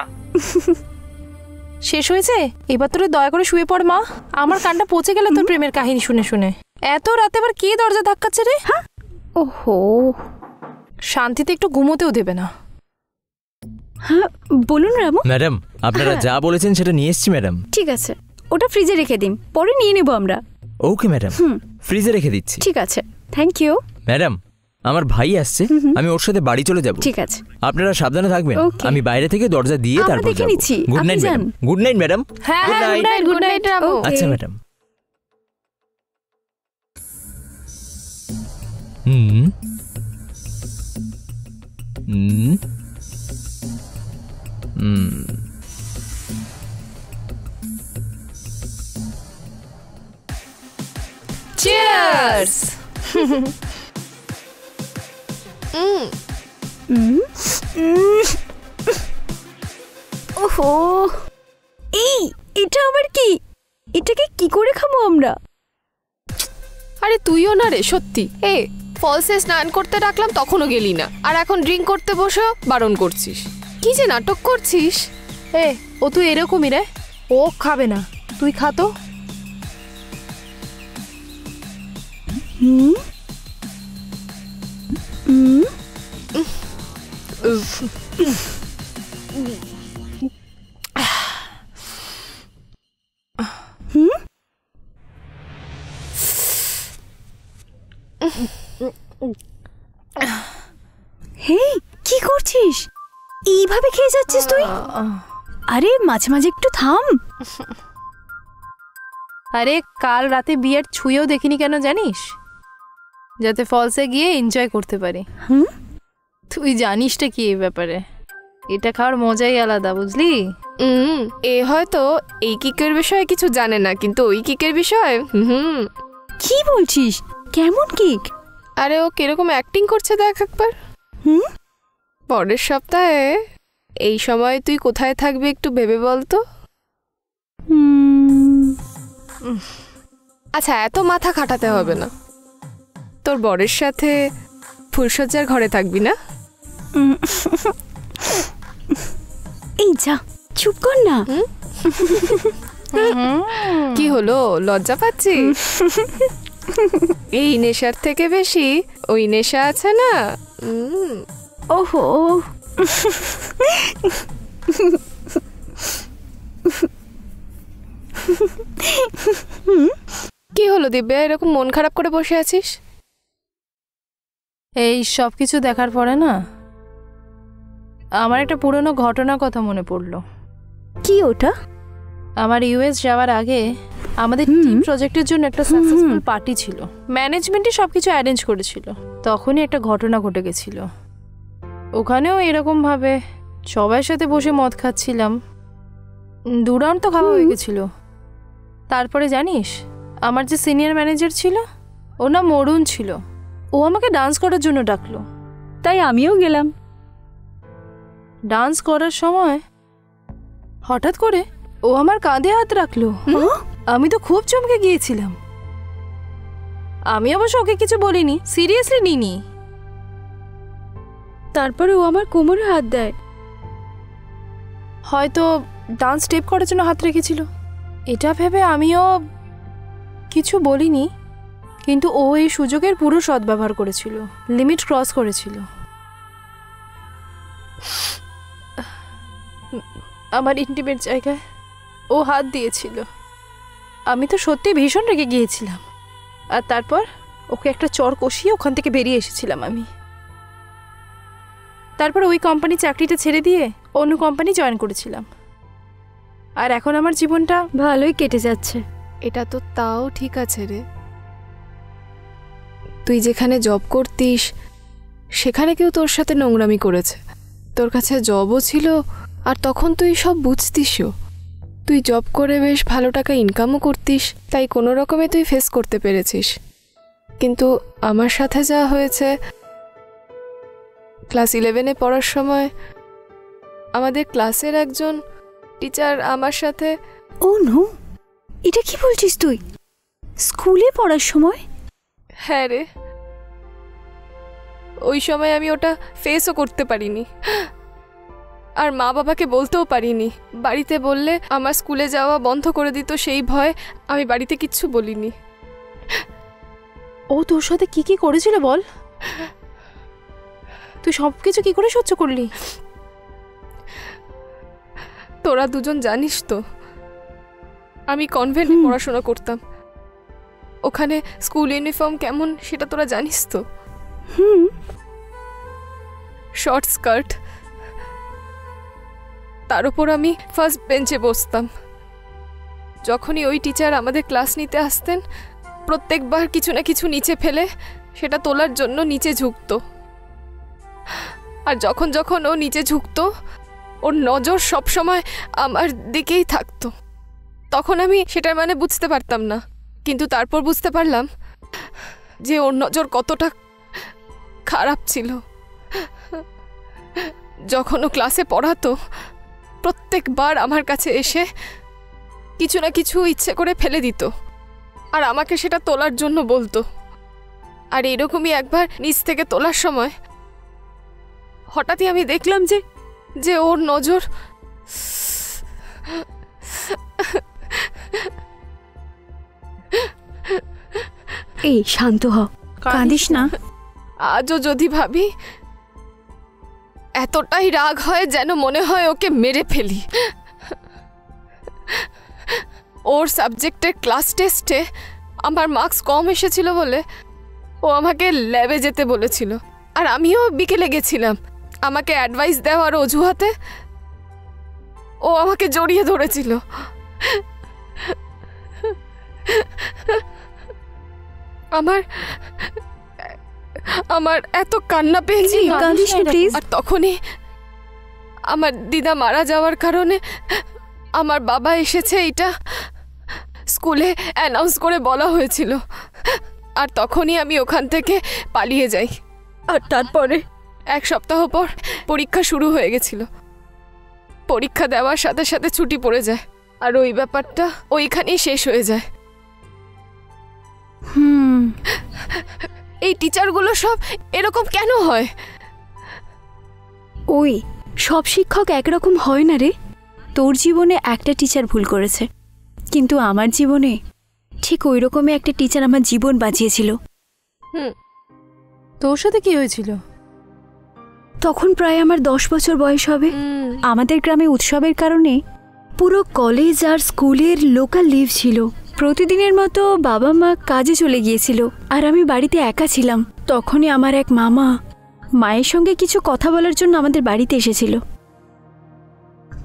শেষ হয়েছে? এবার তোরা দয়া করে শুয়ে পড় মা। আমার কানটা পচে গেল তোর প্রেমের কাহিনী শুনে শুনে। এত রাতে আবার কে দরজা ধাক্কাচ্ছে রে? ওহো, শান্তিতে একটু ঘুমোতেও দেবে না। হ্যাঁ বলুন রামু। ম্যাডাম, আপনারা যা বলেছেন সেটা নিয়ে এসেছি ম্যাডাম। ঠিক আছে, ওটা ফ্রিজে রেখে দিন, পরে নিয়ে নেব আমরা। ওকে ম্যাডাম, ফ্রিজে রেখে দিচ্ছি। ঠিক আছে, থ্যাংক ইউ। ম্যাডাম, আমার ভাই আসছে, আমি ওর সাথে বাড়ি চলে যাব। ঠিক আছে, আপনারা সাবধানে থাকবেন। Okay. আমি বাইরে থেকে দরজা দিয়ে আমরা তারপর দেখে যাব। নিচ্ছি, গুড আপনি নাইট যান। ম্যাডাম। Good night madam. হ্যাঁ Good হ্যাঁ, night. Good night Ramu. Okay. আচ্ছা ম্যাডাম। হুম হুম হুম চিয়ার্স। ওহো, এটা আবার কি? এটাকে কি করে খাবো আমরা? আরে তুইও না রে, সত্যি। ফলসে স্নান করতে রাখলাম তখনও গেলি না, আর এখন ড্রিঙ্ক করতে বসে বারণ করছিস। কি যে নাটক করছিস। ও তুই এরকমই রে, ও খাবে না, তুই খা তো। হে, কি করছিস? এইভাবে খেয়ে যাচ্ছিস তুই? আরে মাঝে মাঝে একটু থাম। আরে কাল রাতে বিয়ার ছুঁয়েও দেখিনি কেন জানিস? যাতে ফলসে গিয়ে এনজয় করতে পারি। তুই জানিসটা কি এই ব্যাপারে? এটা খাওয়ার মজাই আলাদা, বুঝলি? এ হয়তো এই কিকের বিষয়ে কিছু জানে না, কিন্তু ওই কিকের বিষয়ে কি বলছিস? কেমন কিক? আরে ও কিরকম অ্যাক্টিং করছে দেখ একবার। পরের সপ্তাহে এই সময় তুই কোথায় থাকবি একটু ভেবে বল তো। আচ্ছা, এত মাথা খাটাতে হবে না। তোর বরের সাথে ফুলসজ্জার ঘরে থাকবি না? এই যা, চুপ কর না। কি হলো, লজ্জা পাচ্ছি? এই নেশার থেকে বেশি ওই নেশা আছে না। ওহো, কি হলো দিব্যা, এরকম মন খারাপ করে বসে আছিস? এই সব কিছু দেখার পরে না আমার একটা পুরনো ঘটনার কথা মনে পড়লো। কি ওটা? আমার ইউএস যাওয়ার আগে আমাদের টিম প্রজেক্টের জন্য একটা সাকসেসফুল পার্টি ছিল। ম্যানেজমেন্টই সবকিছু অ্যারেঞ্জ করেছিল। তখনই একটা ঘটনা ঘটে গেছিল। ওখানেও এরকমভাবে সবার সাথে বসে মদ খাচ্ছিলাম। 2 রাউন্ড তো খাওয়া হয়ে গেছিল। তারপরে জানিস, আমার যে সিনিয়র ম্যানেজার ছিল, ও নাম অরুণ ছিল। ও আমাকে ডান্স করার জন্য ডাকলো। তাই আমিও গেলাম। ডান্স করার সময় হঠাৎ করে ও আমার কাঁধে হাত রাখলো। আমি তো খুব চমকে গিয়েছিলাম। আমি অবশ্য ওকে কিছু বলিনি, সিরিয়াসলি নিইনি। তারপরে ও আমার কোমরে হাত দেয়। হয়তো ডান্স স্টেপ করার জন্য হাত রেখেছিল, এটা ভেবে আমিও কিছু বলিনি। কিন্তু ও এই সুযোগের পুরো সদ্ব্যবহার করেছিল, লিমিট ক্রস করেছিল। আমার ইন্টিমেট জায়গায় ও হাত দিয়েছিল। আমি তো সত্যি ভীষণ রেগে গিয়েছিলাম। আর তারপর ওকে একটা চড় কষিয়ে ওখান থেকে বেরিয়ে এসেছিলাম আমি। তারপর ওই কোম্পানি চাকরিটা ছেড়ে দিয়ে অন্য কোম্পানি জয়েন করেছিলাম। আর এখন আমার জীবনটা ভালোই কেটে যাচ্ছে। এটা তো তাও ঠিক আছে রে। তুই যেখানে জব করতিস সেখানে কেউ তোর সাথে নোংরামি করেছে। তোর কাছে জবও ছিল, আর তখন তুই সব বুঝতিসও। তুই জব করে বেশ ভালো টাকা ইনকামও করতিস, তাই কোনো রকমে তুই ফেস করতে পেরেছিস। কিন্তু আমার সাথে যা হয়েছে, ক্লাস 11-এ পড়ার সময় আমাদের ক্লাসের একজন টিচার আমার সাথে... ও নো, এটা কি বলছিস তুই? স্কুলে পড়ার সময়? হ্যাঁ রে, ওই সময় আমি ওটা ফেসও করতে পারিনি, আর মা বাবাকে বলতেও পারিনি। বাড়িতে বললে আমার স্কুলে যাওয়া বন্ধ করে দিত, সেই ভয়ে আমি বাড়িতে কিচ্ছু বলিনি। ও তোর সাথে কি কি করেছিল বল? তুই সব কিছু কি করে সহ্য করলি? তোরা দুজন জানিস তো, আমি কনভেন্টে পড়াশোনা করতাম। ওখানে স্কুল ইউনিফর্ম কেমন সেটা তোরা জানিস তো। শর্ট স্কার্ট, তার উপর আমি ফার্স্ট বেঞ্চে বসতাম। যখনই ওই টিচার আমাদের ক্লাস নিতে আসতেন, প্রত্যেকবার কিছু না কিছু নিচে ফেলে সেটা তোলার জন্য নিচে ঝুঁকতো। আর যখন যখন ও নিচে ঝুঁকতো, ওর নজর সবসময় আমার দিকেই থাকতো। তখন আমি সেটার মানে বুঝতে পারতাম না, কিন্তু তারপর বুঝতে পারলাম যে ওর নজর কতটা খারাপ ছিল। যখন ও ক্লাসে পড়াতো, প্রত্যেকবার আমার কাছে এসে কিছু না কিছু ইচ্ছে করে ফেলে দিত, আর আমাকে সেটা তোলার জন্য বলতো। আর এরকমই একবার নিচ থেকে তোলার সময় হঠাৎই আমি দেখলাম যে ওর নজর... এই শান্ত হ, কাঁদিস না। আজও যদি ভাবি, এতটাই রাগ হয় যেন মনে হয় ওকে মেরে ফেলি। ওর সাবজেক্টের ক্লাস টেস্টে আমার মার্কস কম এসেছিল বলে ও আমাকে ল্যাবে যেতে বলেছিল, আর আমিও বিকেলে গেছিলাম। আমাকে অ্যাডভাইস দেওয়ার অজুহাতে ও আমাকে জড়িয়ে ধরেছিল। আমার এত কান্না পেয়েছি, কাঁদিস না প্লিজ। আর তখনই আমার দিদা মারা যাওয়ার কারণে আমার বাবা এসেছে এটা স্কুলে অ্যানাউন্স করে বলা হয়েছিল, আর তখনই আমি ওখান থেকে পালিয়ে যাই। আর তারপরে 1 সপ্তাহ পর পরীক্ষা শুরু হয়ে গেছিল। পরীক্ষা দেওয়ার সাথে সাথে ছুটি পড়ে যায়, আর ওই ব্যাপারটা ওইখানেই শেষ হয়ে যায়। এই টিচারগুলো সব এরকম কেন হয়? ওই সব শিক্ষক একরকম হয় না রে। তোর জীবনে একটা টিচার ভুল করেছে, কিন্তু আমার জীবনে ঠিক ওই রকমই একটা টিচার আমার জীবন বাঁচিয়েছিল। তোর সাথে কি হয়েছিল? তখন প্রায় আমার 10 বছর বয়স হবে। আমাদের গ্রামে উৎসবের কারণে পুরো কলেজ আর স্কুলের লোকাল লিভ ছিল। প্রতিদিনের মতো বাবা মা কাজে চলে গিয়েছিল, আর আমি বাড়িতে একা ছিলাম। তখনই আমার এক মামা মায়ের সঙ্গে কিছু কথা বলার জন্য আমাদের বাড়িতে এসেছিল।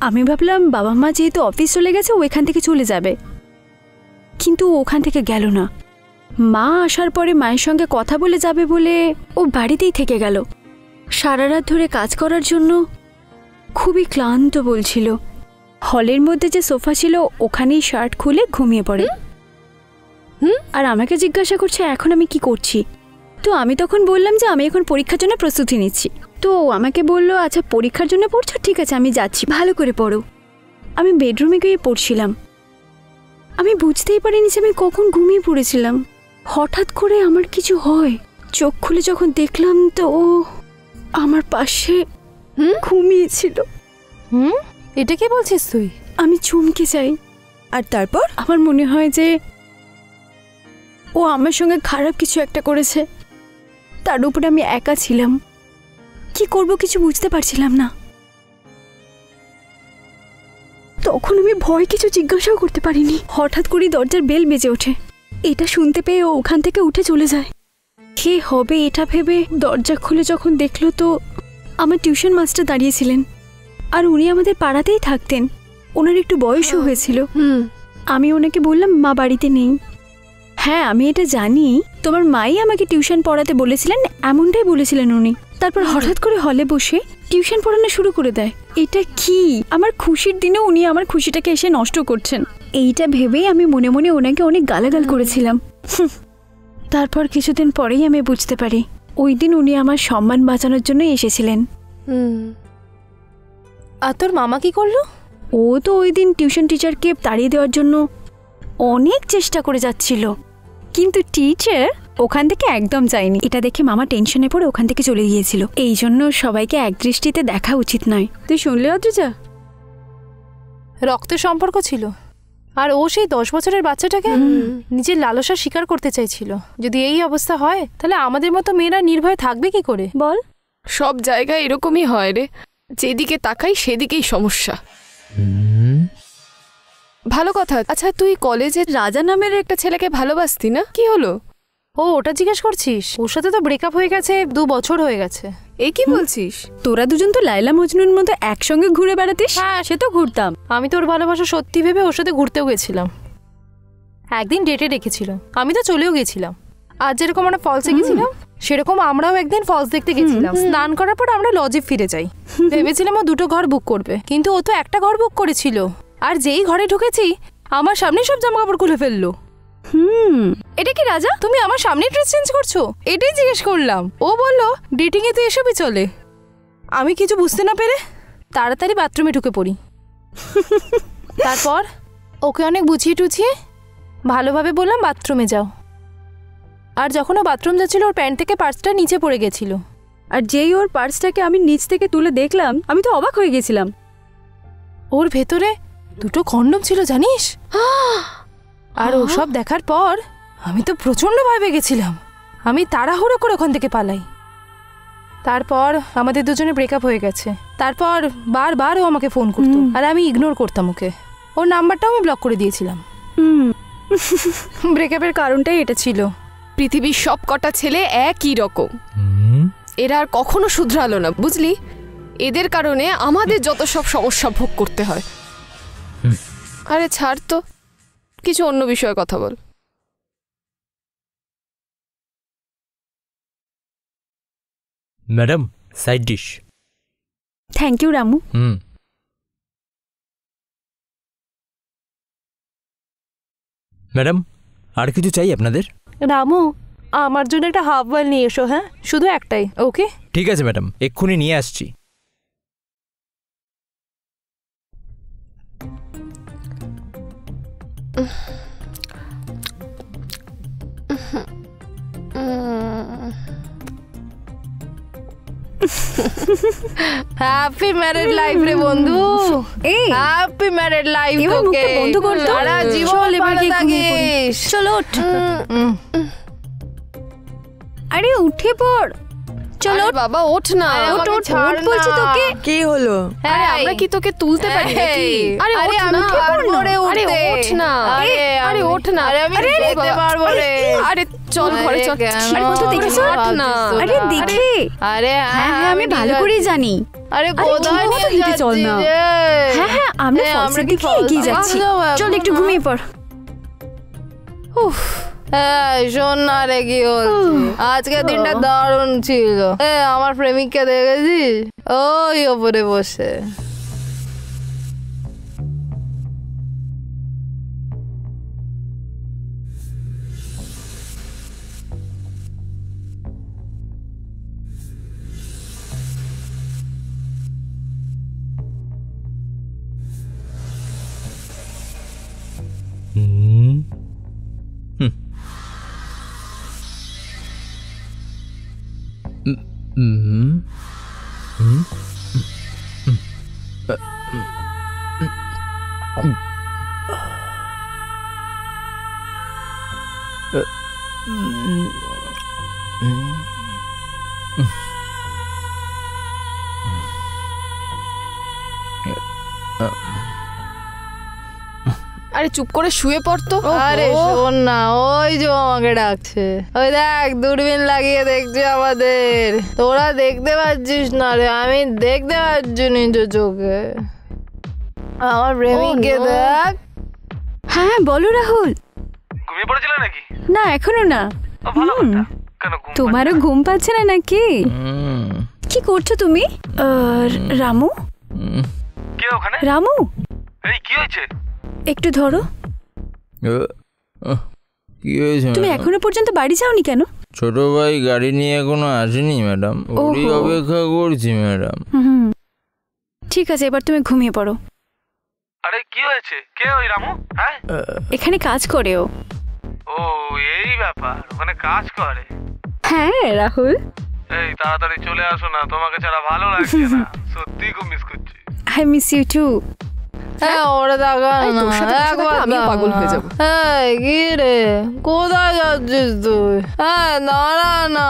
আমি ভাবলাম বাবা মা যেহেতু অফিস চলে গেছে ও এখান থেকে চলে যাবে, কিন্তু ওখান থেকে গেল না। মা আসার পরে মায়ের সঙ্গে কথা বলে যাবে বলে ও বাড়িতেই থেকে গেল। সারা রাত ধরে কাজ করার জন্য খুবই ক্লান্ত বলছিল। হলের মধ্যে যে সোফা ছিল ওখানেই শার্ট খুলে ঘুমিয়ে পড়ে। আর আমাকে জিজ্ঞাসা করছে এখন আমি কি করছি। তো আমি তখন বললাম যে আমি এখন পরীক্ষার জন্য প্রস্তুতি নিচ্ছি। তো আমাকে বলল আচ্ছা পরীক্ষার জন্য পড়ছো, ঠিক আছে আমি যাচ্ছি, ভালো করে পড়ো। আমি বেডরুমে গিয়ে পড়ছিলাম। আমি বুঝতেই পারিনি যে আমি কখন ঘুমিয়ে পড়েছিলাম। হঠাৎ করে আমার কিছু হয়, চোখ খুলে যখন দেখলাম তো ও আমার পাশে ঘুমিয়েছিল। এটা কি বলছিস তুই? আমি চমকে যাই, আর তারপর আমার মনে হয় যে ও আমার সঙ্গে খারাপ কিছু একটা করেছে। তার উপরে আমি একা ছিলাম, কি করব কিছু বুঝতে পারছিলাম না। তখন আমি ভয় কিছু জিজ্ঞাসাও করতে পারিনি। হঠাৎ করে দরজার বেল বেজে ওঠে। এটা শুনতে পেয়ে ও ওখান থেকে উঠে চলে যায়। কে হবে এটা ভেবে দরজা খুলে যখন দেখলো তো আমার টিউশন মাস্টার দাঁড়িয়েছিলেন, আর উনি আমাদের পাড়াতেই থাকতেন। ওনার একটু বয়সও হয়েছিল। আমি ওনাকে বললাম মা বাড়িতে নেই। হ্যাঁ আমি এটা জানি, তোমার মাই আমাকে টিউশন পড়াতে বলেছিলেন, এমনটাই বলেছিলেন উনি। তারপর হঠাৎ করে হলে বসে টিউশন পড়ানো শুরু করে দেয়। এটা কি? আমার খুশির দিনে উনি আমার খুশিটাকে এসে নষ্ট করছেন। এইটা ভেবেই আমি মনে মনে ওনাকে অনেক গালাগাল করেছিলাম। তারপর কিছুদিন পরেই আমি বুঝতে পারি ওই দিন উনি আমার সম্মান বাঁচানোর জন্য এসেছিলেন। আর তোর মামা কি করলো? ও তো ওই দিন টিউশন টিচারকে তাড়িয়ে দেওয়ার জন্য অনেক চেষ্টা করে যাচ্ছিল, কিন্তু টিচার ওখান থেকে একদম যায়নি। এটা দেখে মামা টেনশনে পড়ে ওখান থেকে চলে গিয়েছিল। এই জন্য সবাইকে একদৃষ্টিতে দেখা উচিত নয়। তুই শুনলে অদ্রিজা? রক্তের সম্পর্ক ছিল, আর ও সেই 10 বছরের বাচ্চাটাকে নিজের লালসা স্বীকার করতে চাইছিল। যদি এই অবস্থা হয় তাহলে আমাদের মতো মেয়েরা নির্ভয়ে থাকবে কি করে বল? সব জায়গায় এরকমই হয় রে, যেদিকে তাকাই সেদিকেই সমস্যা। ভালো কথা। আচ্ছা তুই কলেজের রাজা নামের একটা ছেলেকে ভালোবাসতি না, কি হলো? ও ওটা জিজ্ঞেস করছিস? ওর সাথে তো ব্রেকআপ হয়ে গেছে, 2 বছর হয়ে গেছে। এ কি বলছিস? তোরা দুজন তো লাইলা মজনুর মতো একসঙ্গে ঘুরে বেড়াতিস। হ্যাঁ সে তো ঘুরতাম। আমি তোর ভালোবাসা সত্যি ভেবে ওর সাথে ঘুরতেও গেছিলাম। একদিন ডেটে রেখেছিল, আমি তো চলেও গেছিলাম। আজ যেরকম আমরা ফলসে গেছিলাম সেরকম আমরাও একদিন ফলস দেখতে গেছিলাম। স্নান করার পর আমরা লজে ফিরে যাই। ভেবেছিলাম ও 2টো ঘর বুক করবে, কিন্তু ও তো একটা ঘর বুক করেছিল। আর যেই ঘরে ঢুকেছি আমার সামনে সব জামা কাপড় খুলে ফেললো। এটা কি রাজা? তুমি আমার সামনে ড্রেস চেঞ্জ করছো? এটাই জিজ্ঞেস করলাম। ও বলল ডেটিং এ তো এসবই চলে। আমি কিছু বুঝতে না পেরে তাড়াতাড়ি বাথরুমে ঢুকে পড়ি। তারপর ওকে অনেক বুঝিয়ে টুঝিয়ে ভালোভাবে বললাম বাথরুমে যাও। আর যখন ও বাথরুম যাচ্ছিল ওর প্যান্ট থেকে পার্সটা নিচে পড়ে গেছিল। আর যেই ওর পার্সটাকে আমি নিচ থেকে তুলে দেখলাম আমি তো অবাক হয়ে গেছিলাম। ওর ভেতরে 2টো কন্ডম ছিল জানিস? আর ওসব দেখার পর আমি তো প্রচন্ড ভয় পেয়ে গেছিলাম। আমি তাড়াহুড়ো করে ওখান থেকে পালাই। তারপর আমাদের দুজনে ব্রেকআপ হয়ে গেছে। তারপর বারবার ও আমাকে ফোন করতো, আর আমি ইগনোর করতাম ওকে। ওর নাম্বারটাও আমি ব্লক করে দিয়েছিলাম। ব্রেকআপের কারণটাই এটা ছিল। পৃথিবীর সব কটা ছেলে একই রকম। এরা আর কখনো শুধরালো না, বুঝলি? এদের কারণে আমাদের যত সব সমস্যা ভোগ করতে হয়। আরে ছাড় তো, কিছু অন্য বিষয়ে কথা বল। Madam, side dish. Thank you Ramu. Madam, আর কিছু চাই আপনাদের? রামু, আমার জন্য একটা হাফ বয়েল নিয়ে এসো। হ্যাঁ, শুধু একটাই। ওকে, ঠিক আছে ম্যাডাম, এক্ষুনি নিয়ে আসছি। হ্যাপি ম্যারিড লাইফ রে বন্ধু। এই হ্যাপি ম্যারিড লাইফ। এবার মুখটা বন্ধ কর তো। সারা জীবন ভালো থাকিস। চলো ওঠ। আরে উঠে পড়, চলো বাবা ওঠ না, ওঠ ওঠ ওঠ বলছি তোকে। কি হলো? আরে আমরা কি তোকে তুলতে পারি নাকি? আরে ওঠ না, আরে ওঠ না, আরে ওঠ না, আমি যেতে পারবো রে। আরে চল ঘরে চল। আরে কত দেখেছো? আরে দেখে। আরে হ্যাঁ হ্যাঁ আমি ভালো করেই জানি। আরে কোথায় নিয়ে হেঁটে চল না। যাচ্ছিস রে? হ্যাঁ হ্যাঁ আমরা ফলসের দিকে এগিয়ে যাচ্ছি। চল একটু ঘুমিয়ে পড়। হ্যাঁ শোন না রে, কি হচ্ছে? আজকের দিনটা দারুণ ছিল। আমার প্রেমিককে দেখেছিস? ওই ওপরে বসে। আরে চুপ করে শুয়ে পড় তো। আরে শোন না, ওই যে আমাকে ডাকছে। ওই দেখ, দূরবীন লাগিয়ে দেখছে আমাদের। তোরা দেখতে পাচ্ছিস না রে, আমি দেখতে পাচ্ছি নিজের চোখে। আমার প্রেমিককে দেখ। হ্যাঁ বলো রাহুল। ঘুমিয়ে পড়েছিলে নাকি? না এখনো না। ভালো কথা। কেন ঘুম? তোমারও ঘুম পাচ্ছে না নাকি? কি করছো তুমি? রামু? কে ওখানে? রামু এই কি হয়েছে? একটু ধরো। কি হয়েছে? তুমি এখনো পর্যন্ত বাড়ি যাওনি কেন? ছোট ভাই গাড়ি নিয়ে এখনো আসেনি ম্যাডাম, ওরই ওহো। অপেক্ষা করছি ম্যাডাম। হুম ঠিক আছে, এবার তুমি ঘুমিয়ে পড়ো। আরে কি হয়েছে? কে ওই রামু? হ্যাঁ, এখানে কাজ করে ও। ও এই ব্যাপার, ওখানে কাজ করে। হ্যাঁ রাহুল। এই তাড়াতাড়ি চলে আসো না, তোমাকে ছাড়া ভালো লাগছে না, সত্যি খুব মিস করছি। I miss you too. হ্যাঁ ওরা দেখা এই না, তোর সাথে বসে থাকলে একবার আমিও পাগল হয়ে যাবো। এই কি রে, কোথায় যাচ্ছিস তুই? হ্যাঁ দাঁড়া না।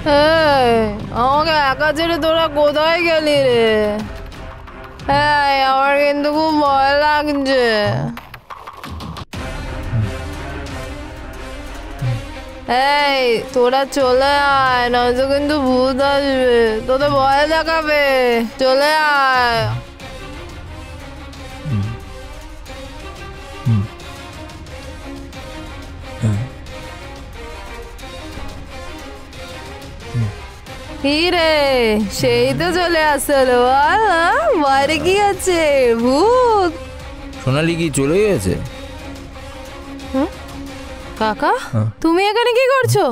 আমাকে একা ছেড়ে তোরা কোথায় গেলি রে? হ্যাঁ, আমার কিন্তু খুব ভয় লাগছে। এই তোরা চলে আয়, নয়তো কিন্তু ভূত আসবে, তোদের ভয় দেখাবে। চলে আয়। কি রে, সেই তো চলে আসলো। বাইরে কি আছে? ভূত? সোনালি কি চলে গেছে? কাকা, তুমি এখানে কি করছো?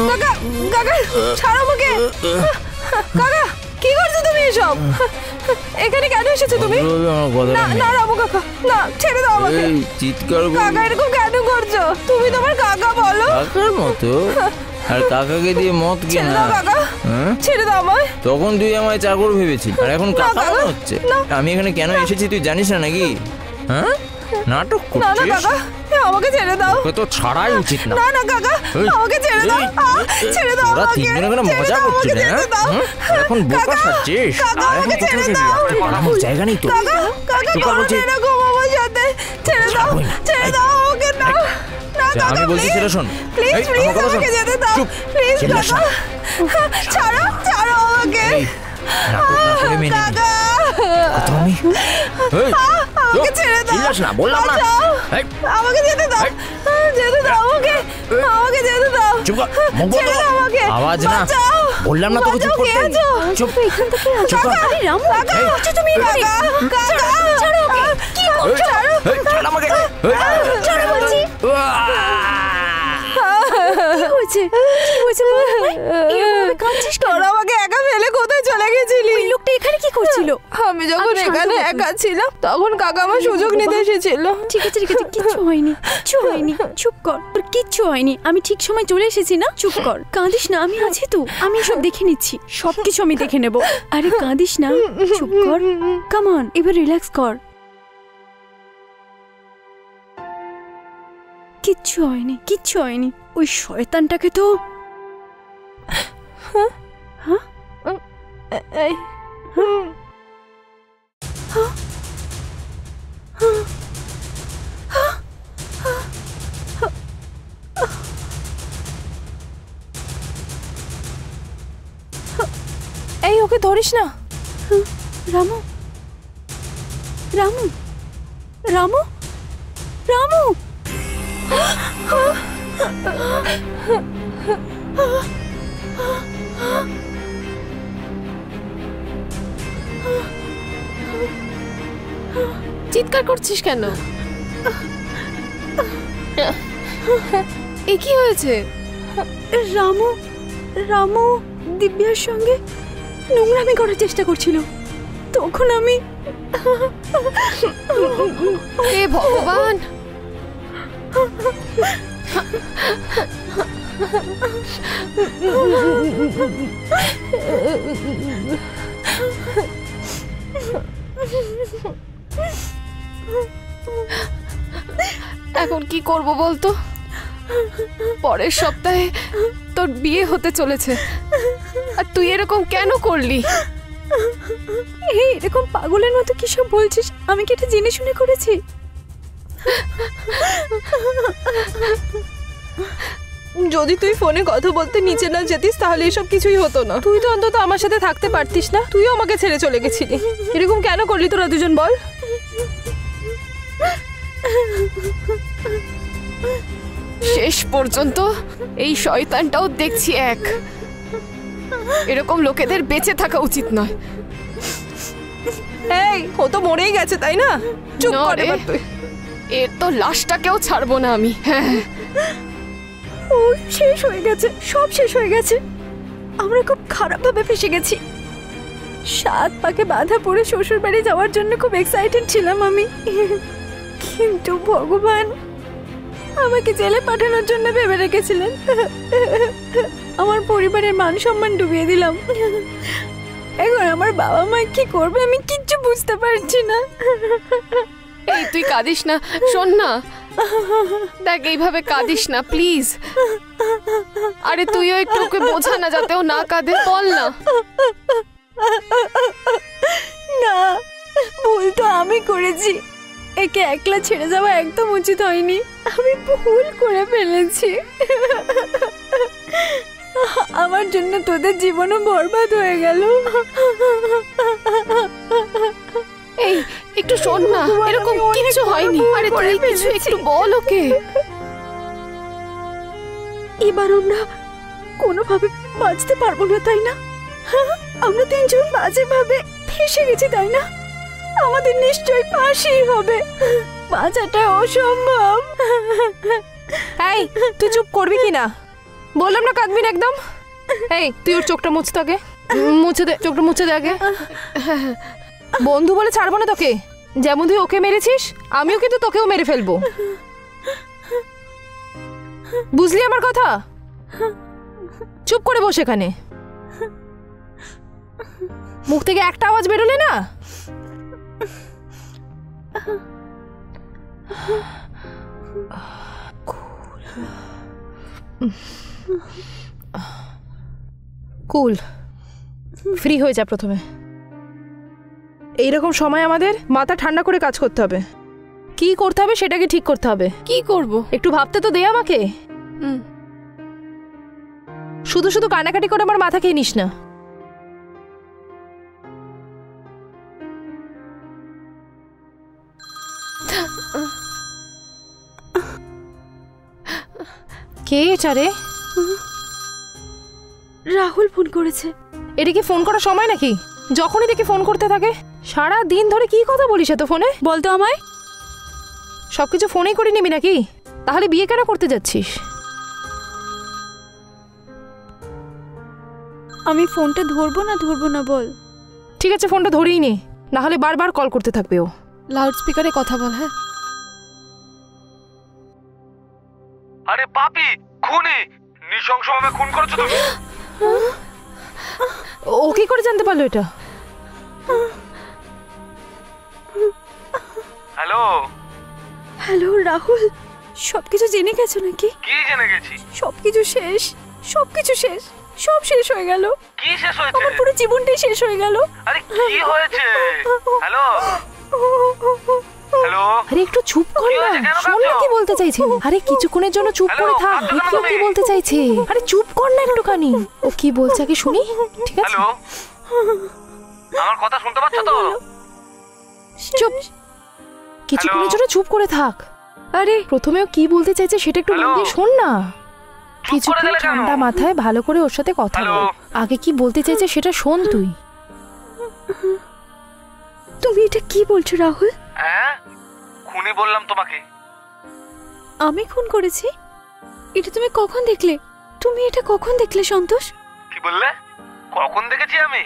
কাকা, কাকা ছাড়ো আমাকে। কাকা, কি করছো তুমি এসব? এখানে কেন এসেছো তুমি? না না রামু কাকা, না, ছেড়ে দাও আমাকে। চিৎকার কাকা এরকম কেন করছো? তুমি তোমার কাকা বলো। কাকার মতো? আর কাকাকে দিয়ে মদ কেনা? ছেড়ে দাও আমায়। তখন তুই আমায় চাকর ভেবেছিস, আর এখন কাকা মনে হচ্ছে? আমি এখানে কেন এসেছি তুই জানিস না নাকি? হ্যাঁ, নাটক না না করছিস? কাকা, আমাকে ছেড়ে দাও। তোকে তো ছাড়াই উচিত না। না না কাকা, আমাকে ছেড়ে দাও। ছেড়ে দাও তোরা আমাকে। তিনজনে এখানে মজা করছিস, হ্যাঁ? আর এখন বোকা সাজছিস। আর এখন কোথায় যাবি? আমার জায়গা নেই তো। কাকা, কাকা করো না এরকম আমার সাথে। ছেড়ে দাও, ছেড়ে দাও আমাকে। না না কাকা, আমি বলছি সেটা শোন। প্লিজ প্লিজ আমাকে যেতে দাও। প্লিজ কাকা, ছাড়ো ছাড়ো আমাকে। কাকা, আমাকে ছেড়ে দাও। বললাম না। আমাকে যেতে দাও, যেতে দাও আমাকে। আমাকে যেতে দাও। চুপ কর, মুখ বন্ধ ছেড়ে দাও কর। আমাকে। আওয়াজ না। বাঁচাও। বললাম না তোকে চুপ বাঁচাও, কে করতে। আছো? চুপ। এখান থেকে চুপ কর। আরে রামু, কাকা, এই। করছো তুমি এখানে? কাকা, ছাড়ো ওকে। কি করছো? ছাড়ো। ছাড় আমাকে। ছাড়ো বলছি। কি হয়েছে? কি হয়েছে বল আমায়? এভাবে কাঁদছিস কেন? তোরা আমাকে একা ফেলে কোথায় চলে গেছিলি? ওই লোকটা এখানে কি করছিল? আমি যখন আমি শান্ত এখানে হবো। একা ছিলাম তখন কাকা আমার সুযোগ নিতে এসেছিল। ঠিক আছে ঠিক আছে, কিচ্ছু হয়নি, কিচ্ছু হয়নি, চুপ কর। তোর কিচ্ছু হয়নি, আমি ঠিক সময় চলে এসেছি না? চুপ কর, কাঁদিস না, আমি আছি তো। আমি সব দেখে নিচ্ছি, সবকিছু আমি দেখে নেব। আরে কাঁদিস না, চুপ কর। কাম অন, এবার রিল্যাক্স কর। কিচ্ছু হয়নি, কিচ্ছু হয়নি। ওই শয়তানটাকে তো এই, এই ওকে ধরিস না। রামু, রামু, রামু, রামু। চিৎকার করছিস কেন? এ কি হয়েছে? রামু, রামু দিব্যার সঙ্গে নোংরামি করার চেষ্টা করছিল, তখন আমি হে ভগবান! এখন কি করব বলতো? পরের সপ্তাহে তোর বিয়ে হতে চলেছে, আর তুই এরকম কেন করলি? এই এরকম পাগলের মতো কি সব বলছিস? আমি কি এটা জেনে শুনে করেছি? যদি তুই ফোনে কথা বলতে নিচে না যেতিস তাহলে এসব কিছুই হতো না। তুই তো অন্তত আমার সাথে থাকতে পারতিস না? তুইও আমাকে ছেড়ে চলে গেছিলি। এরকম কেন করলি তোরা দুজন বল? শেষ পর্যন্ত এই শয়তানটাও দেখছি এক। এরকম লোকেদের বেঁচে থাকা উচিত নয়। এই ও তো মরেই গেছে তাই না? চুপ কর এবার তুই। এর তো লাশটাকেও ছাড়বো না আমি। হ্যাঁ, ও শেষ হয়ে গেছে, সব শেষ হয়ে গেছে। আমরা খুব খারাপভাবে ফেসে গেছি। 7 পাকে বাধা পড়ে শ্বশুর বাড়ি যাওয়ার জন্য খুব এক্সাইটেড ছিলাম আমি, কিন্তু ভগবান আমাকে জেলে পাঠানোর জন্য ভেবে রেখেছিলেন। আমার পরিবারের মান সম্মান ডুবিয়ে দিলাম। এখন আমার বাবা মা কি করবে আমি কিচ্ছু বুঝতে পারছি না। এই তুই কাঁদিস না, শোন না, দেখ এইভাবে কাঁদিস না প্লিজ। আরে তুইও একটু ওকে বোঝা না, যাতে ও না কাঁদে, বল না। না, ভুল তো আমি করেছি। একে একলা ছেড়ে যাওয়া একদম উচিত হয়নি। আমি ভুল করে ফেলেছি। আমার জন্য তোদের জীবনও বরবাদ হয়ে গেল। এই একটু শোন না, এরকম কিছু হয়নি। আরে তুই কিছু একটু বল ওকে। এবার আমরা কোনোভাবে বাঁচতে পারবো না, তাই না? আমরা তিনজন বাজেভাবে ফেসে গেছি, তাই না? আমাদের নিশ্চয়ই ফাঁসি হবে। বাঁচাটা অসম্ভব। এই তুই চুপ করবি কি না? বললাম না কাঁদবি না একদম। এই তুই ওর চোখটা মুছতে আগে, মুছে দে, চোখটা মুছে দে আগে। বন্ধু বলে ছাড়বো না তোকে। যেমন তুই ওকে মেরেছিস, আমিও কিন্তু তোকেও মেরে ফেলবো। বুঝলি আমার কথা? চুপ করে বসে এখানে। মুখ থেকে একটা আওয়াজ বেরোলে না, কুল ফ্রি হয়ে যা। প্রথমে এইরকম সময় আমাদের মাথা ঠান্ডা করে কাজ করতে হবে। কি করতে হবে সেটাকে ঠিক করতে হবে। কি করব? একটু ভাবতে তো দে আমাকে। শুধু শুধু কানাকাটি করে আমার মাথা খেয়ে নিস না। কে চারে? রাহুল ফোন করেছে। এটা কি ফোন করার সময় নাকি? যখনই দেখি ফোন করতে থাকে। সারা দিন ধরে কি কথা বলিস এত ফোনে? বলতো আমায়। সবকিছু ফোনেই করে নিবি নাকি? তাহলে বিয়ে কেন করতে যাচ্ছিস? আমি ফোনটা ধরবো না বল। ঠিক আছে, ফোনটা ধরেই নে, না হলে বারবার কল করতে থাকবে ও। লাউড স্পিকারে কথা বল। হ্যাঁ। আরে পাপি, খুনি, নৃশংসভাবে খুন করেছো তুমি। ও কি করে জানতে পারলো এটা? হ্যালো হ্যালো রাহুল, সবকিছু জেনে গেছো নাকি? কি জেনে গেছি? সবকিছু শেষ, সবকিছু শেষ, সব শেষ হয়ে গেল। কি শেষ হয়েছে? আমার পুরো জীবনটাই শেষ হয়ে গেল। আরে কি হয়েছে? হ্যালো হ্যালো, আরে একটু চুপ কর না, শোন না কি বলতে চাইছে। আরে কিছুক্ষণের জন্য চুপ করে থাক, দেখো কি বলতে চাইছে। আরে চুপ কর না একটুখানি, ও কি বলছে আগে শুনি। ঠিক আছে, হ্যালো, আমার কথা শুনতে পাচ্ছ তো? চুপ, কিছুক্ষণের জন্য চুপ করে থাক। আরে প্রথমে ও কি বলতে চাইছে সেটা একটু মন দিয়ে শোন না। কিছুক্ষণ ঠান্ডা মাথায় ভালো করে ওর সাথে কথা বল। আগে কি বলতে চাইছে সেটা শোন তুই। তুমি এটা কি বলছো রাহুল? হ্যাঁ, খুনি বললাম তোমাকে। আমি খুন করেছি? এটা তুমি কখন দেখলে? তুমি এটা কখন দেখলে সন্তোষ? কি বললে? কখন দেখেছি আমি?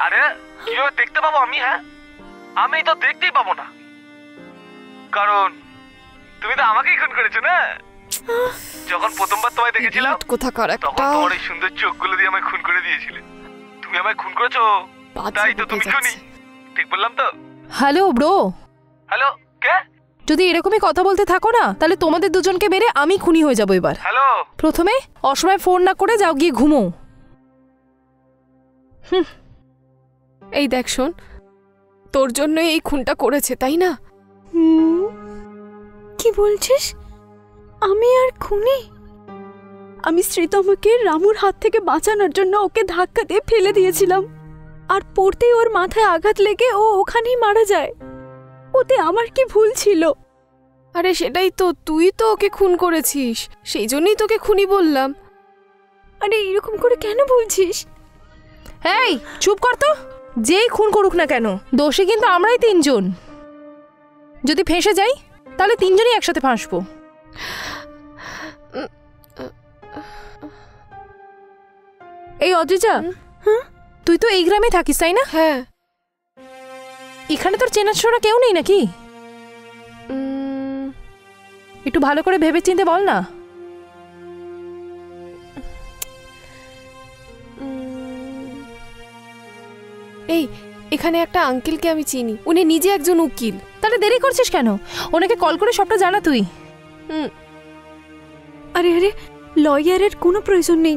আরে কিভাবে দেখতে পাবো আমি? হ্যাঁ, আমি তো দেখতেই পাবো না, কারণ তুমি তো আমাকেই খুন করেছো না। যখন প্রথমবার তোমায় দেখেছিলাম তখন তোমার এই সুন্দর চোখগুলো দিয়ে আমায় খুন করে দিয়েছিলে। তুমি আমায় খুন করেছো, তাই তো তুমি খুনি। ঠিক বললাম তো? Hello bro. হ্যালো, কে? যদি এরকমই কথা বলতে থাকো না, তাহলে তোমাদের দুজনকে মেরে আমি খুনি হয়ে যাবো এবার। হ্যালো, প্রথমে অসময় ফোন না করে যাও গিয়ে ঘুমো। এই দেখ শোন, তোর জন্য এই খুনটা করেছে, তাই না? কি বলছিস? আমি আর খুনি? আমি শ্রীতমাকে রামুর হাত থেকে বাঁচানোর জন্য ওকে ধাক্কা দিয়ে ফেলে দিয়েছিলাম, আর পড়তেই ওর মাথায় আঘাত লেগে ও ওখানেই মারা যায়। ওতে আমার কি ভুল ছিল? আরে সেটাই তো, তুই তো ওকে খুন করেছিস, সেই জন্যই তোকে খুনি বললাম। আরে এরকম করে কেন বলছিস? এই চুপ কর তো। যেই খুন করুক না কেন, দোষী কিন্তু আমরাই তিনজন। যদি ফেঁসে যাই তাহলে তিনজনই একসাথে ফাঁসবো। এই অদ্রিজা, তুই তো এই গ্রামে থাকিস তাই না? হ্যাঁ। এখানে তোর চেনাশোনা কেউ নেই নাকি? একটু ভালো করে ভেবে চিন্তে বল না। এই এখানে একটা আঙ্কেলকে আমি চিনি, উনি নিজে একজন উকিল। তার তাহলে দেরি করছিস কেন? ওনাকে কল করে সবটা জানা তুই। আরে আরে, লয়ারের কোনো প্রয়োজন নেই।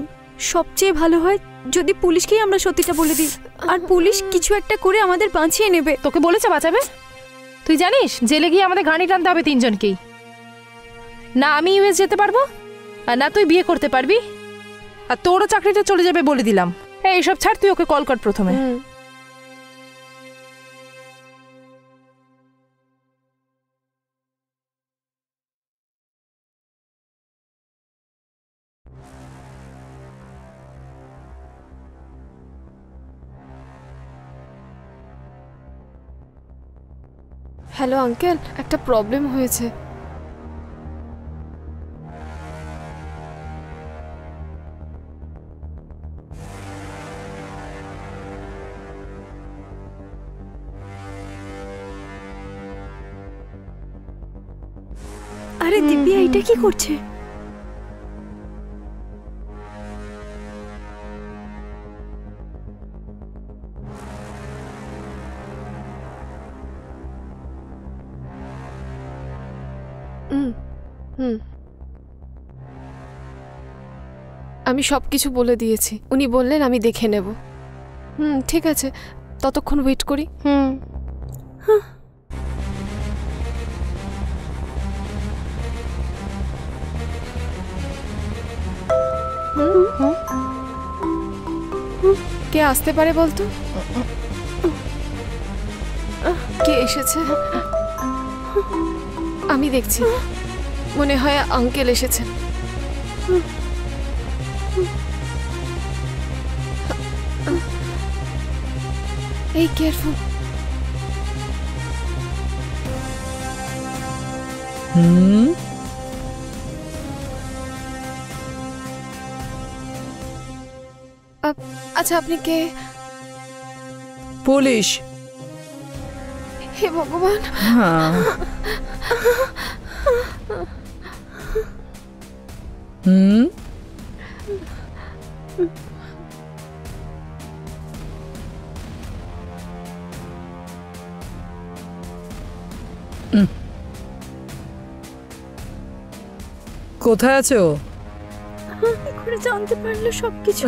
সবচেয়ে ভালো হয় যদি পুলিশকেই আমরা সত্যিটা বলে দিই, আর পুলিশ কিছু একটা করে আমাদের বাঁচিয়ে নেবে। তোকে বলেছে বাঁচাবে? তুই জানিস জেলে গিয়ে আমাদের ঘানি টানতে হবে তিনজনকেই। না আমি ইউএস যেতে পারবো, আর না তুই বিয়ে করতে পারবি, আর তোরও চাকরিটা চলে যাবে বলে দিলাম। এইসব ছাড়, তুই ওকে কল কর প্রথমে। হ্যালো আঙ্কেল, একটা প্রবলেম হয়েছে। আরে দিব্যা, এটা কি করছে? আমি সবকিছু বলে দিয়েছি, উনি বললেন আমি দেখে নেব। ঠিক আছে, ততক্ষণ ওয়েট করি। কে আসতে পারে বলতো? কে এসেছে? আমি দেখছি, মনে হয় আঙ্কেল এসেছেন। এই কেয়ারফুল। আচ্ছা, আপনি কে? পুলিশ। হে ভগবান। কোথায় আছো? করে জানতে পারলো সবকিছু।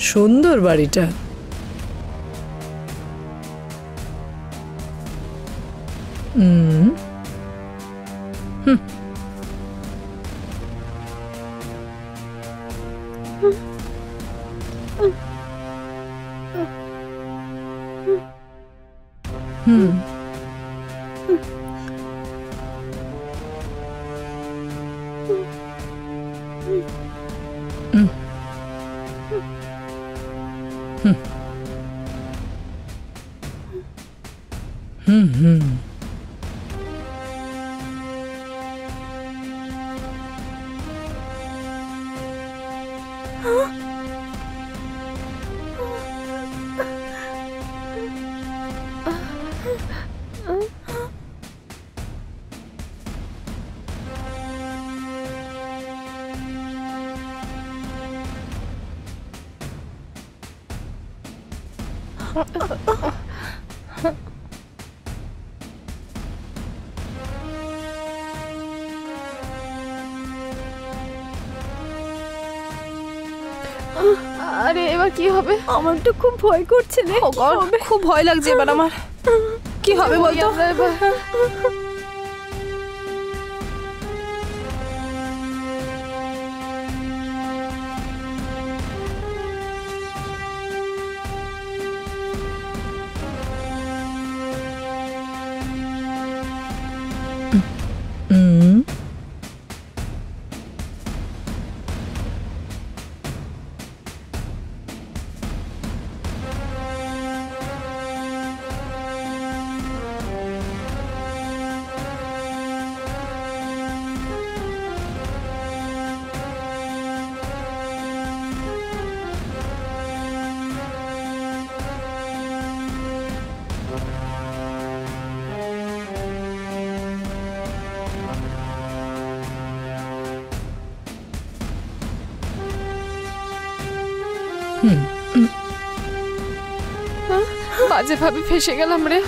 সুন্দর বাড়িটা। আরে এবার কি হবে? আমার তো খুব ভয় করছে রে। খুব ভয় লাগছে এবার আমার। কি হবে বলতো? বাজেভাবে ফেসে গেলাম রে।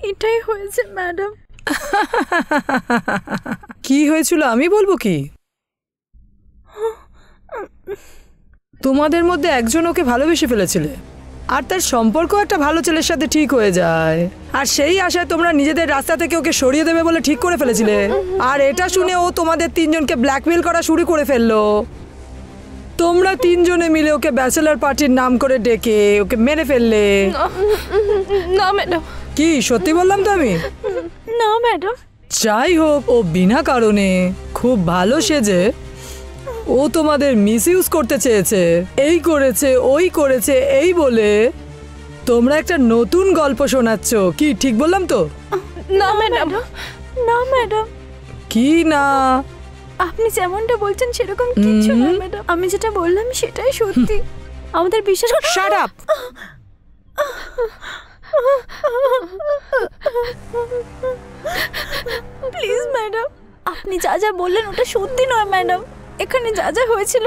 এটাই হয়েছে ম্যাডাম। কি হয়েছিল আমি বলবো কি? তোমাদের মধ্যে একজন ওকে ভালোবেসে ফেলেছিলে, আর তার সম্পর্ক একটা ভালো ছেলের সাথে ঠিক হয়ে যায়, আর সেই আশায় তোমরা নিজেদের রাস্তা থেকে ওকে সরিয়ে দেবে বলে ঠিক করে ফেলেছিলে। আর এটা শুনে ও তোমাদের তিনজনকে ব্ল্যাকমেল করা শুরু করে ফেললো। তোমরা তিনজনে মিলে ওকে ব্যাচেলার পার্টির নাম করে ডেকে ওকে মেরে ফেললে। না ম্যাডাম। কি সত্যি বললাম তো আমি? না ম্যাডাম। যাই হোক, ও বিনা কারণে খুব ভালো সেজে ও তোমাদের মিসইউজ করতে চেয়েছে, এই করেছে ওই করেছে এই বলে তোমরা একটা নতুন গল্প শোনাচ্ছ। কি ঠিক বললাম তো? না ম্যাডাম। না ম্যাডাম। কি না? আপনি যেমনটা বলছেন সেরকম কিছু না ম্যাডাম। আমি যেটা বললাম সেটাই সত্যি, আমাদের বিশ্বাস করুন। Shut up. প্লিজ ম্যাডাম, আপনি যা যা বললেন ওটা সত্যি নয় ম্যাডাম। এখানে যা যা হয়েছিল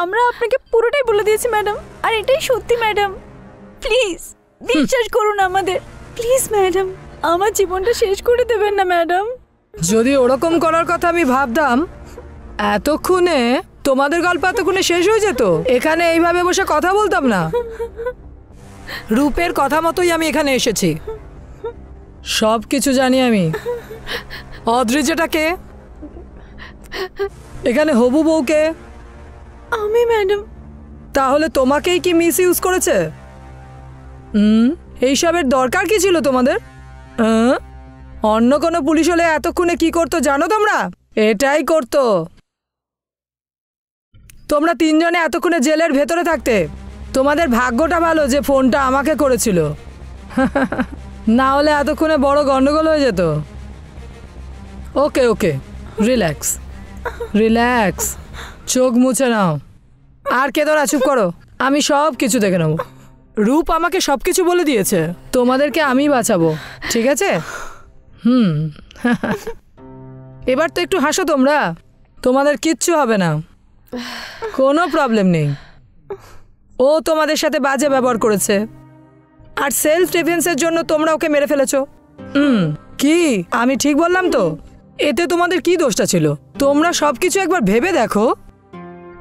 আমরা আপনাকে পুরোটাই বলে দিয়েছি ম্যাডাম, আর এটাই সত্যি ম্যাডাম। প্লিজ বিশ্বাস করুন আমাদের, প্লিজ ম্যাডাম। আমার জীবনটা শেষ করে দেবেন না ম্যাডাম। যদি ওরকম করার কথা আমি ভাবতাম এতক্ষণে তোমাদের গল্প এতক্ষণে শেষ হয়ে যেত, এখানে এইভাবে বসে কথা বলতাম না। রূপের কথা মতোই আমি এখানে এসেছি, সব কিছু জানি আমি। অদ্রিজাটাকে, এখানে হবু বউকে। আমি ম্যাডাম। তাহলে তোমাকেই কি মিস ইউজ করেছে? এইসবের দরকার কি ছিল তোমাদের? অন্য কোনো পুলিশ হলে এতক্ষণে কি করতো জানো তোমরা? এটাই করতো। তোমরা তিনজনে এতক্ষণে জেলের ভেতরে থাকতে। তোমাদের ভাগ্যটা ভালো যে ফোনটা আমাকে করেছিল, না হলে এতক্ষণে বড় গন্ডগোল হয়ে যেত। ওকে ওকে, রিল্যাক্স রিল্যাক্স, চোখ মুছে নাও। আর কেঁদো না, চুপ করো। আমি সব কিছু দেখে নেব। রূপ আমাকে সব কিছু বলে দিয়েছে, তোমাদেরকে আমি বাঁচাবো, ঠিক আছে? এবার তো একটু হাসো তোমরা, তোমাদের কিচ্ছু হবে না, কোনো প্রবলেম নেই। ও তোমাদের সাথে বাজে ব্যবহার করেছে, আর সেলফ ডিফেন্সের জন্য তোমরা ওকে মেরে ফেলেছো। কি আমি ঠিক বললাম তো? এতে তোমাদের কি দোষটা ছিল? তোমরা সব কিছু একবার ভেবে দেখো।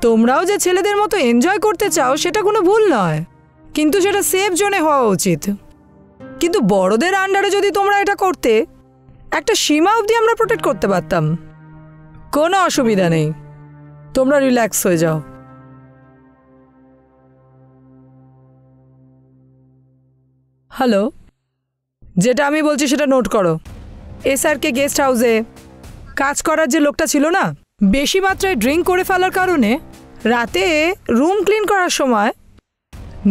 তোমরাও যে ছেলেদের মতো এনজয় করতে চাও সেটা কোনো ভুল নয়, কিন্তু সেটা সেফ জোনে হওয়া উচিত। কিন্তু বড়দের আন্ডারে যদি তোমরা এটা করতে, একটা সীমা অবধি আমরা প্রোটেক্ট করতে পারতাম। কোনো অসুবিধা নেই, তোমরা রিল্যাক্স হয়ে যাও। হ্যালো, যেটা আমি বলছি সেটা নোট করো। এসআরকে গেস্ট হাউসে কাজ করার যে লোকটা ছিল না, বেশি মাত্রায় ড্রিঙ্ক করে ফেলার কারণে রাতে রুম ক্লিন করার সময়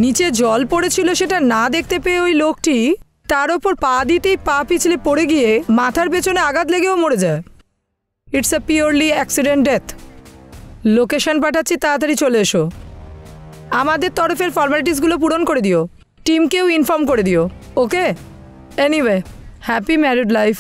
নিচে জল পড়েছিল, সেটা না দেখতে পেয়ে ওই লোকটি তার ওপর পা দিতেই পা পিছলে পড়ে গিয়ে মাথার পেছনে আঘাত লেগেও মরে যায়। It's a purely accident death. Location পাঠাচ্ছি, তাড়াতাড়ি চলে এসো। আমাদের তরফের ফর্মালিটিসগুলো পূরণ করে দিও, টিমকেও ইনফর্ম করে দিও, okay? Anyway, happy married life.